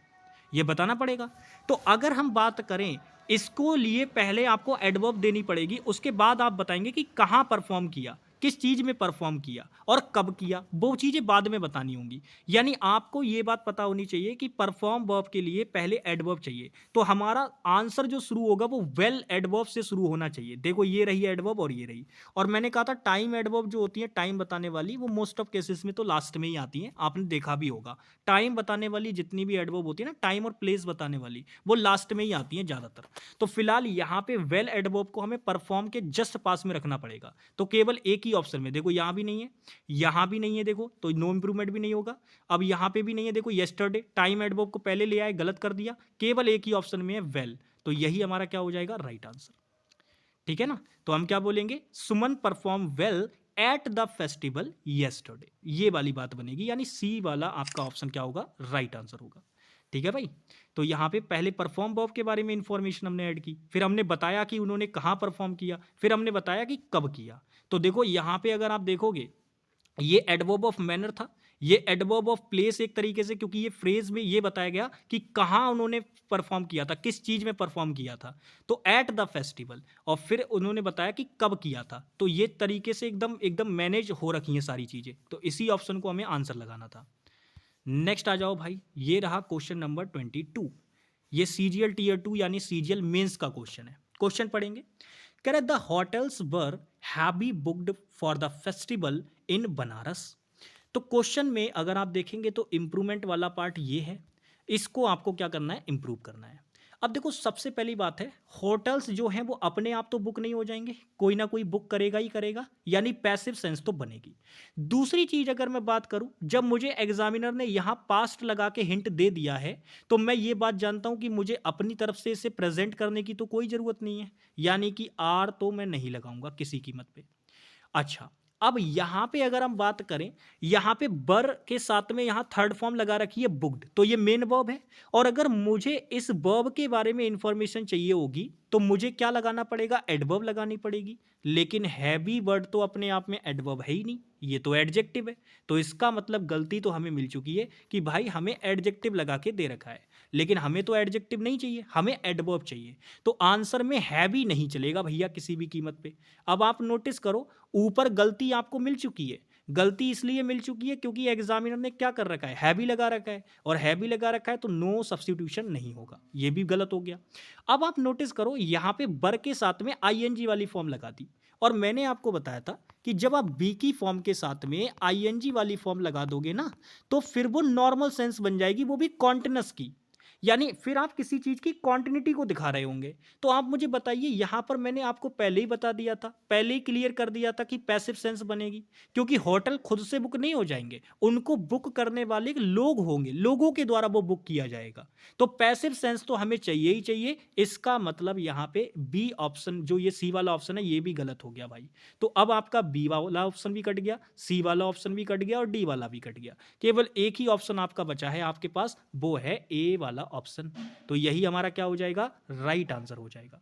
ये बताना पड़ेगा। तो अगर हम बात करें इसको लिए पहले आपको एडवर्ब देनी पड़ेगी, उसके बाद आप बताएंगे कि कहाँ परफॉर्म किया, किस चीज में परफॉर्म किया और कब किया, वो चीजें बाद में बतानी होंगी। यानी आपको ये बात पता होनी चाहिए कि परफॉर्म वर्ब के लिए पहले एडवर्ब चाहिए। तो हमारा आंसर जो शुरू होगा वो वेल एडवर्ब से शुरू होना चाहिए। देखो ये रही एडवर्ब और ये रही, और मैंने कहा था टाइम एडवर्ब जो होती है टाइम बताने वाली वो मोस्ट ऑफ केसेस में तो लास्ट में ही आती है, आपने देखा भी होगा। टाइम बताने वाली जितनी भी एडवर्ब होती है ना, टाइम और प्लेस बताने वाली, वो लास्ट में ही आती है ज्यादातर। तो फिलहाल यहाँ पे वेल एडवर्ब को हमें परफॉर्म के जस्ट पास में रखना पड़ेगा। तो केवल एक ही ऑप्शन में, देखो यहाँ भी नहीं है, यहाँ भी नहीं है, देखो तो नो इंप्रूवमेंट भी नहीं होगा। अब यहाँ पे भी नहीं है, देखो येस्टरडे टाइम एडवर्ब को पहले ले आए, गलत कर दिया। केवल एक ही ऑप्शन में है वेल, तो यही हमारा क्या हो जाएगा, राइट आंसर। ठीक है ना, तो हम क्या बोलेंगे, Suman perform well at the festival yesterday, ये वाली बात बनेगी। यानी सी वाला आपका ऑप्शन क्या होगा, राइट आंसर होगा। ठीक है भाई, तो यहाँ पे पहले परफॉर्म वर्ब के बारे में इंफॉर्मेशन हमने ऐड की, फिर हमने बताया कि उन्होंने कहाँ परफॉर्म किया, फिर हमने बताया कि कब किया। तो देखो यहाँ पे अगर आप देखोगे ये एडवर्ब ऑफ मैनर था, ये एडवर्ब ऑफ प्लेस एक तरीके से, क्योंकि ये फ्रेज में ये बताया गया कि कहाँ उन्होंने परफॉर्म किया था, किस चीज में परफॉर्म किया था, तो एट द फेस्टिवल, और फिर उन्होंने बताया कि कब किया था। तो ये तरीके से एकदम एकदम मैनेज हो रखी हैं सारी चीजें, तो इसी ऑप्शन को हमें आंसर लगाना था। नेक्स्ट आ जाओ भाई, ये रहा क्वेश्चन नंबर 22। ये सीजीएल टीयर 2 यानी सीजीएल मेंस का क्वेश्चन है। क्वेश्चन पढ़ेंगे, कह रहे the hotels were heavy booked for the festival in Banaras. तो क्वेश्चन में अगर आप देखेंगे तो इंप्रूवमेंट वाला पार्ट ये है, इसको आपको क्या करना है, इंप्रूव करना है। अब देखो सबसे पहली बात है, होटल्स जो हैं वो अपने आप तो बुक नहीं हो जाएंगे, कोई ना कोई बुक करेगा ही करेगा, यानी पैसिव सेंस तो बनेगी। दूसरी चीज अगर मैं बात करूं, जब मुझे एग्जामिनर ने यहां पास्ट लगा के हिंट दे दिया है तो मैं ये बात जानता हूं कि मुझे अपनी तरफ से इसे प्रेजेंट करने की तो कोई जरूरत नहीं है, यानी कि आर तो मैं नहीं लगाऊंगा किसी कीमत पे। अच्छा, अब यहाँ पे अगर हम बात करें, यहाँ पे बर के साथ में यहाँ थर्ड फॉर्म लगा रखी है बुक्ड, तो ये मेन वर्ब है। और अगर मुझे इस वर्ब के बारे में इंफॉर्मेशन चाहिए होगी तो मुझे क्या लगाना पड़ेगा, एडवर्ब लगानी पड़ेगी। लेकिन हैवी वर्ड तो अपने आप में एडवर्ब है ही नहीं, ये तो एडजेक्टिव है। तो इसका मतलब गलती तो हमें मिल चुकी है कि भाई हमें एडजेक्टिव लगा के दे रखा है, लेकिन हमें तो एडजेक्टिव नहीं चाहिए, हमें एडवर्ब चाहिए। तो आंसर में हैवी नहीं चलेगा भैया किसी भी कीमत पे। अब आप नोटिस करो, ऊपर गलती आपको मिल चुकी है। गलती इसलिए मिल चुकी है क्योंकि एग्जामिनर ने क्या कर रखा है, हैवी लगा रखा है, और हैवी लगा रखा है तो नो सब्स्टिट्यूशन नहीं होगा, ये भी गलत हो गया। अब आप नोटिस करो, यहाँ पे बर के साथ में आईएनजी वाली फॉर्म लगा दी, और मैंने आपको बताया था कि जब आप बी की फॉर्म के साथ में आईएनजी वाली फॉर्म लगा दोगे ना, तो फिर वो नॉर्मल सेंस बन जाएगी, वो भी कॉन्टिन्यूअस की। यानी फिर आप किसी चीज की कॉन्टिन्यूटी को दिखा रहे होंगे। तो आप मुझे बताइए, यहां पर मैंने आपको पहले ही बता दिया था, पहले ही क्लियर कर दिया था कि पैसिव सेंस बनेगी, क्योंकि होटल खुद से बुक नहीं हो जाएंगे, उनको बुक करने वाले लोग होंगे, लोगों के द्वारा वो बुक किया जाएगा। तो पैसिव सेंस तो हमें चाहिए ही चाहिए। इसका मतलब यहाँ पे बी ऑप्शन, जो ये सी वाला ऑप्शन है, ये भी गलत हो गया भाई। तो अब आपका बी वाला ऑप्शन भी कट गया, सी वाला ऑप्शन भी कट गया, और डी वाला भी कट गया। केवल एक ही ऑप्शन आपका बचा है आपके पास, वो है ए वाला ऑप्शन। तो यही हमारा क्या हो जाएगा, राइट आंसर हो जाएगा।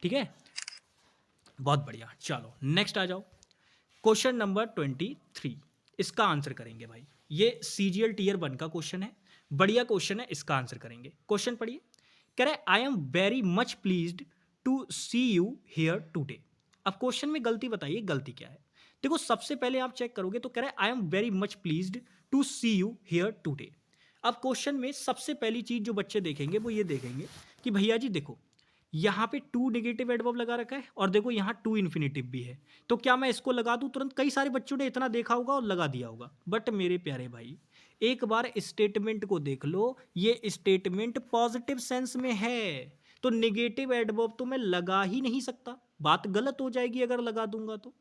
ठीक है, बहुत बढ़िया। चलो नेक्स्ट आ जाओ, क्वेश्चन नंबर 23, इसका आंसर करेंगे भाई। ये सीजीएल टीयर 1 का क्वेश्चन है, बढ़िया क्वेश्चन है, इसका आंसर करेंगे। क्वेश्चन पढ़िए, कह रहा है I am very much pleased to see you here today. अब क्वेश्चन में गलती बताइए, गलती क्या है। देखो सबसे पहले आप चेक करोगे तो कह रहा है I am very much pleased to see you here today. अब क्वेश्चन में सबसे पहली चीज जो बच्चे देखेंगे वो ये देखेंगे कि भैया जी देखो, यहाँ पे टू नेगेटिव एडवर्ब लगा रखा है, और देखो यहाँ टू इन्फिनेटिव भी है। तो क्या मैं इसको लगा दूं तुरंत? कई सारे बच्चों ने इतना देखा होगा और लगा दिया होगा। बट मेरे प्यारे भाई, एक बार स्टेटमेंट को देख लो, ये स्टेटमेंट पॉजिटिव सेंस में है, तो नेगेटिव एडवर्ब तो मैं लगा ही नहीं सकता, बात गलत हो जाएगी अगर लगा दूंगा तो।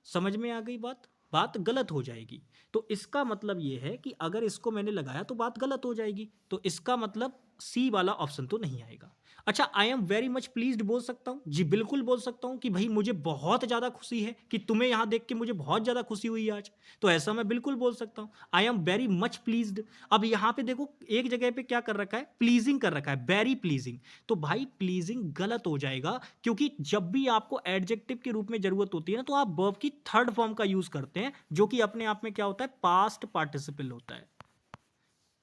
समझ में आ गई बात? बात गलत हो जाएगी। तो इसका मतलब ये है कि अगर इसको मैंने लगाया तो बात गलत हो जाएगी। तो इसका मतलब सी वाला ऑप्शन तो नहीं आएगा। अच्छा, आई एम वेरी मच प्लीज्ड बोल सकता हूँ? जी बिल्कुल बोल सकता हूँ कि भाई मुझे बहुत ज़्यादा खुशी है, कि तुम्हें यहाँ देख के मुझे बहुत ज़्यादा खुशी हुई आज। तो ऐसा मैं बिल्कुल बोल सकता हूँ, आई एम वेरी मच प्लीज्ड। अब यहाँ पे देखो एक जगह पे क्या कर रखा है, प्लीजिंग कर रखा है, वेरी प्लीजिंग। तो भाई प्लीजिंग गलत हो जाएगा, क्योंकि जब भी आपको एडजेक्टिव के रूप में जरूरत होती है ना, तो आप वर्ब की थर्ड फॉर्म का यूज करते हैं, जो कि अपने आप में क्या होता है, पास्ट पार्टिसिपल होता है।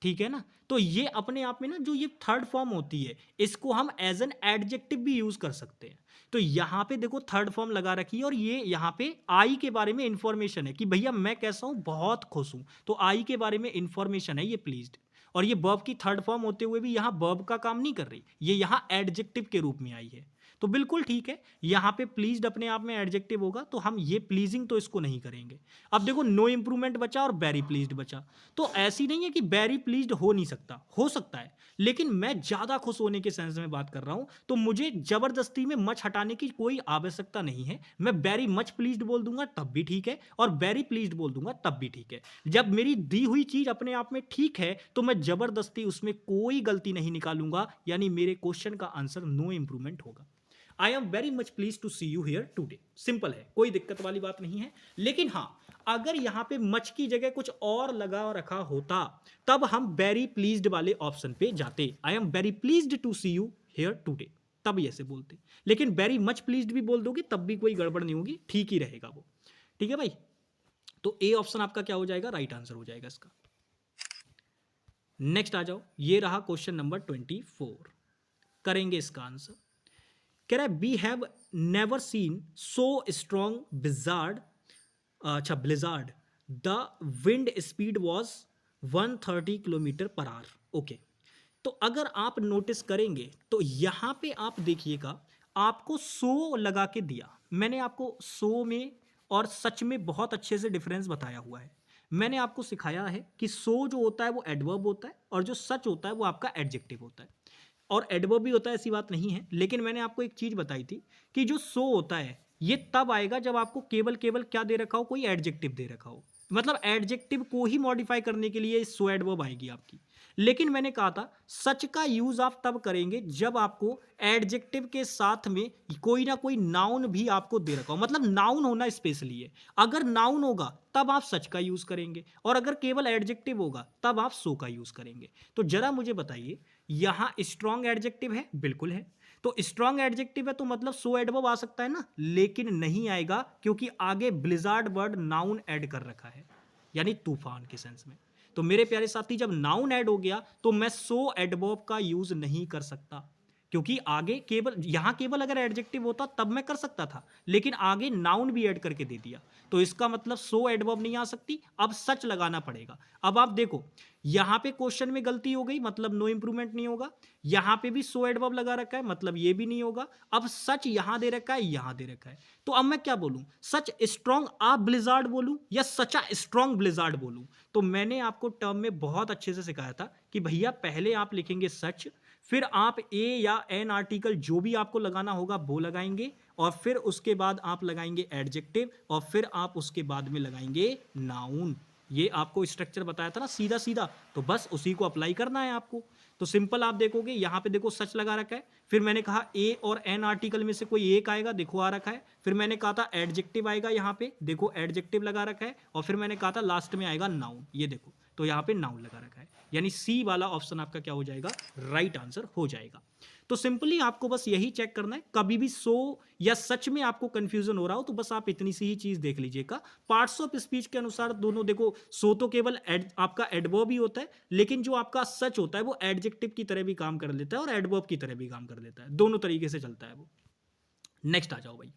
ठीक है ना? तो ये अपने आप में ना, जो ये थर्ड फॉर्म होती है, इसको हम एज एन एडजेक्टिव भी यूज कर सकते हैं। तो यहां पे देखो थर्ड फॉर्म लगा रखी है, और ये यहां पे आई के बारे में इंफॉर्मेशन है कि भैया मैं कैसा हूं, बहुत खुश हूं। तो आई के बारे में इंफॉर्मेशन है ये प्लीज्ड, और ये वर्ब की थर्ड फॉर्म होते हुए भी यहां वर्ब का काम नहीं कर रही, ये यहां एडजेक्टिव के रूप में आई है। तो बिल्कुल ठीक है, यहाँ पे प्लीज्ड अपने आप में एडजेक्टिव होगा, तो हम ये प्लीजिंग तो इसको नहीं करेंगे। अब देखो नो इंप्रूवमेंट बचा और वेरी प्लीज्ड बचा। तो ऐसी नहीं है कि वेरी प्लीज्ड हो नहीं सकता, हो सकता है, लेकिन मैं ज्यादा खुश होने के सेंस में बात कर रहा हूं, तो मुझे जबरदस्ती में मच हटाने की कोई आवश्यकता नहीं है। मैं वेरी मच प्लीज्ड बोल दूंगा तब भी ठीक है, और वेरी प्लीज्ड बोल दूंगा तब भी ठीक है। जब मेरी दी हुई चीज अपने आप में ठीक है, तो मैं जबरदस्ती उसमें कोई गलती नहीं निकालूंगा, यानी मेरे क्वेश्चन का आंसर नो इंप्रूवमेंट होगा। I am very much please to see you here today, simple है, कोई दिक्कत वाली बात नहीं है। लेकिन हाँ, अगर यहां पे मच की जगह कुछ और लगा रखा होता, तब हम वेरी प्लीज्ड वाले ऑप्शन पे जाते। I am very pleased to see you here today, तब ऐसे बोलते। लेकिन वेरी मच प्लीज्ड भी बोल दोगे तब भी कोई गड़बड़ नहीं होगी, ठीक ही रहेगा वो। ठीक है भाई, तो ए ऑप्शन आपका क्या हो जाएगा, राइट आंसर हो जाएगा इसका। नेक्स्ट आ जाओ, ये रहा क्वेश्चन नंबर 24, करेंगे इसका आंसर। कह रहा है we have never seen so strong blizzard, अच्छा blizzard, the wind speed was 130 kilometre per hour. Okay, तो अगर आप नोटिस करेंगे तो यहां पे आप देखिएगा, आपको सो लगा के दिया। मैंने आपको सो में और सच में बहुत अच्छे से डिफरेंस बताया हुआ है। मैंने आपको सिखाया है कि सो जो होता है वो एडवर्ब होता है, और जो सच होता है वो आपका एडजेक्टिव होता है। और एडवर्ब भी होता है, ऐसी बात नहीं है, लेकिन मैंने आपको एक चीज बताई थी कि जो सो होता है ये तब आएगा जब आपको केवल केवल क्या दे रखा हो, कोई एडजेक्टिव दे रखा हो। मतलब एडजेक्टिव को ही मॉडिफाई करने के लिए सो एडवर्ब आएगी आपकी। लेकिन मैंने कहा था सच का यूज आप तब करेंगे जब आपको एडजेक्टिव के साथ में कोई ना कोई नाउन भी आपको दे रखा हो, मतलब नाउन होना स्पेशली है। अगर नाउन होगा तब आप सच का यूज करेंगे, और अगर केवल एडजेक्टिव होगा तब आप सो का यूज करेंगे। तो जरा मुझे बताइए, यहां स्ट्रॉन्ग एडजेक्टिव है? बिल्कुल है। तो स्ट्रॉन्ग एडजेक्टिव है तो मतलब सो एडवर्ब आ सकता है ना, लेकिन नहीं आएगा क्योंकि आगे ब्लिजार्ड वर्ड नाउन ऐड कर रखा है, यानी तूफान के सेंस में। तो मेरे प्यारे साथी, जब नाउन ऐड हो गया तो मैं सो एडवर्ब का यूज नहीं कर सकता, क्योंकि आगे केवल यहां केवल अगर एडजेक्टिव होता तब मैं कर सकता था, लेकिन आगे नाउन भी ऐड करके दे दिया, तो इसका मतलब सो एडवर्ब नहीं आ सकती। अब सच लगाना पड़ेगा। अब आप देखो, यहां पे क्वेश्चन में गलती हो गई, मतलब नो इंप्रूवमेंट नहीं होगा। यहां पे भी सो एडवर्ब लगा रखा है, मतलब ये भी नहीं होगा। अब सच यहां दे रखा है, यहां दे रखा है, तो अब मैं क्या बोलूं? सच स्ट्रॉन्ग आ ब्लिजार्ड बोलूं या सचा स्ट्रॉन्ग ब्लिजार्ड बोलूं? तो मैंने आपको टर्म में बहुत अच्छे से सिखाया था कि भैया पहले आप लिखेंगे सच, फिर आप ए या एन आर्टिकल जो भी आपको लगाना होगा वो लगाएंगे, और फिर उसके बाद आप लगाएंगे एडजेक्टिव, और फिर आप उसके बाद में लगाएंगे नाउन। ये आपको स्ट्रक्चर बताया था ना, सीधा सीधा, तो बस उसी को अप्लाई करना है आपको। तो सिंपल आप देखोगे, यहाँ पे देखो सच लगा रखा है, फिर मैंने कहा ए और एन आर्टिकल में से कोई एक आएगा, देखो आ रखा है, फिर मैंने कहा था एडजेक्टिव आएगा, यहाँ पे देखो एडजेक्टिव लगा रखा है, और फिर मैंने कहा था लास्ट में आएगा नाउन, ये देखो, तो यहाँ पे नाउन लगा रखा है, यानी सी वाला ऑप्शन आपका क्या हो जाएगा? राइट आंसर हो जाएगा। तो सिंपली आपको बस यही चेक करना है, कभी भी सो या सच में आपको कंफ्यूजन हो रहा हो तो बस आप इतनी सी ही चीज देख लीजिएगा। पार्ट्स ऑफ स्पीच के अनुसार दोनों देखो, सो तो केवल आपका एडवर्ब ही होता है, लेकिन जो आपका सच होता है वो एडजेक्टिव की तरह भी काम कर लेता है और एडवर्ब की तरह भी काम कर लेता है, दोनों तरीके से चलता है वो। नेक्स्ट आ जाओ भाई।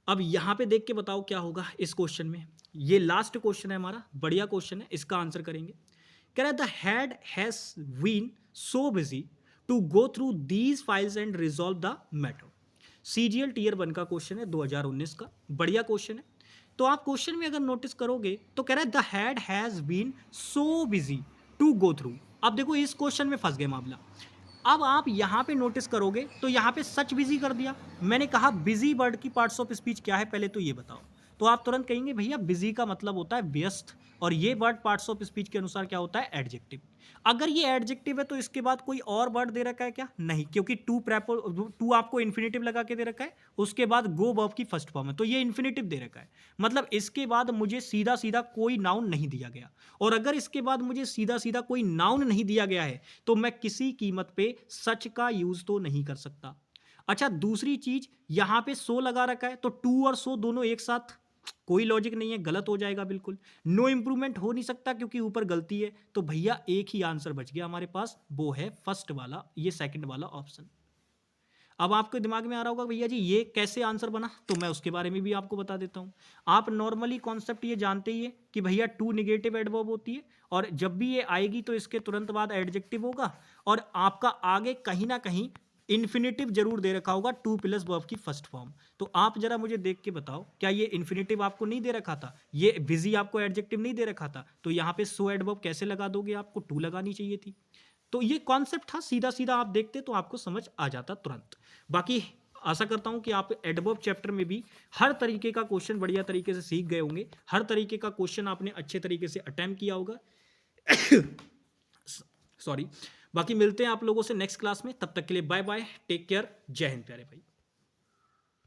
अब यहां पे देख के बताओ क्या होगा इस क्वेश्चन में। ये लास्ट क्वेश्चन है हमारा, बढ़िया क्वेश्चन है, इसका आंसर करेंगे। कह रहा है the head has been so busy to go through these files and resolve the matter. CGL tier 1 का क्वेश्चन है 2019 का, बढ़िया क्वेश्चन है। तो आप क्वेश्चन में अगर नोटिस करोगे तो कह रहा है the head has been so busy to go through. अब देखो इस क्वेश्चन में फंस गए मामला। अब आप यहां पे नोटिस करोगे तो यहां पे सच बिजी कर दिया। मैंने कहा बिजी वर्ड की पार्ट्स ऑफ स्पीच क्या है पहले तो ये बताओ, तो आप तुरंत कहेंगे भैया बिजी का मतलब होता है व्यस्त, और ये वर्ड पार्ट्स ऑफ स्पीच के अनुसार क्या होता है? एडजेक्टिव। अगर ये एडजेक्टिव है तो इसके बाद कोई और वर्ड दे रखा है क्या? नहीं, क्योंकि टू आपको इन्फिनेटिव लगा के दे रखा है, उसके बाद गो वर्ब की फर्स्ट फॉर्म है, तो ये इन्फिनेटिव दे रखा है, मतलब इसके बाद मुझे सीधा सीधा कोई नाउन नहीं दिया गया। और अगर इसके बाद मुझे सीधा सीधा कोई नाउन नहीं दिया गया है तो मैं किसी कीमत पे सच का यूज तो नहीं कर सकता। अच्छा, दूसरी चीज, यहां पे सो लगा रखा है तो टू और सो दोनों एक साथ, कोई लॉजिक नहीं है, गलत हो जाएगा बिल्कुल। नो इंप्रूवमेंट हो नहीं सकता क्योंकि ऊपर गलती है, तो भैया एक ही आंसर बच गया हमारे पास, वो है फर्स्ट वाला, ये सेकंड वाला ऑप्शन। अब आपके दिमाग में आ रहा होगा भैया जी ये कैसे आंसर बना, तो मैं उसके बारे में भी आपको बता देता हूं। आप नॉर्मली कॉन्सेप्ट ये जानते ही है कि भैया टू नेगेटिव एडवर्ब होती है, और जब भी ये आएगी तो इसके तुरंत बाद एडजेक्टिव होगा, और आपका आगे कहीं ना कहीं इन्फिनेटिव जरूर दे रखा होगा, टू प्लस वर्ब की फर्स्ट फॉर्म। तो आप जरा मुझे देख के बताओ, क्या ये इन्फिनेटिव आपको नहीं दे रखा था? ये बिजी आपको एडजेक्टिव नहीं दे रखा था? तो यहाँ पे सो एडवर्ब कैसे लगा दोगे? आपको टू लगानी चाहिए थी। तो ये कॉन्सेप्ट था, सीधा सीधा आप देखते तो आपको समझ आ जाता तुरंत। बाकी आशा करता हूं कि आप एडवर्ब चैप्टर में भी हर तरीके का क्वेश्चन बढ़िया तरीके से सीख गए होंगे, हर तरीके का क्वेश्चन आपने अच्छे तरीके से अटेम्प्ट किया होगा। सॉरी। बाकी मिलते हैं आप लोगों से नेक्स्ट क्लास में, तब तक के लिए बाय बाय, टेक केयर, जय हिंद प्यारे भाई।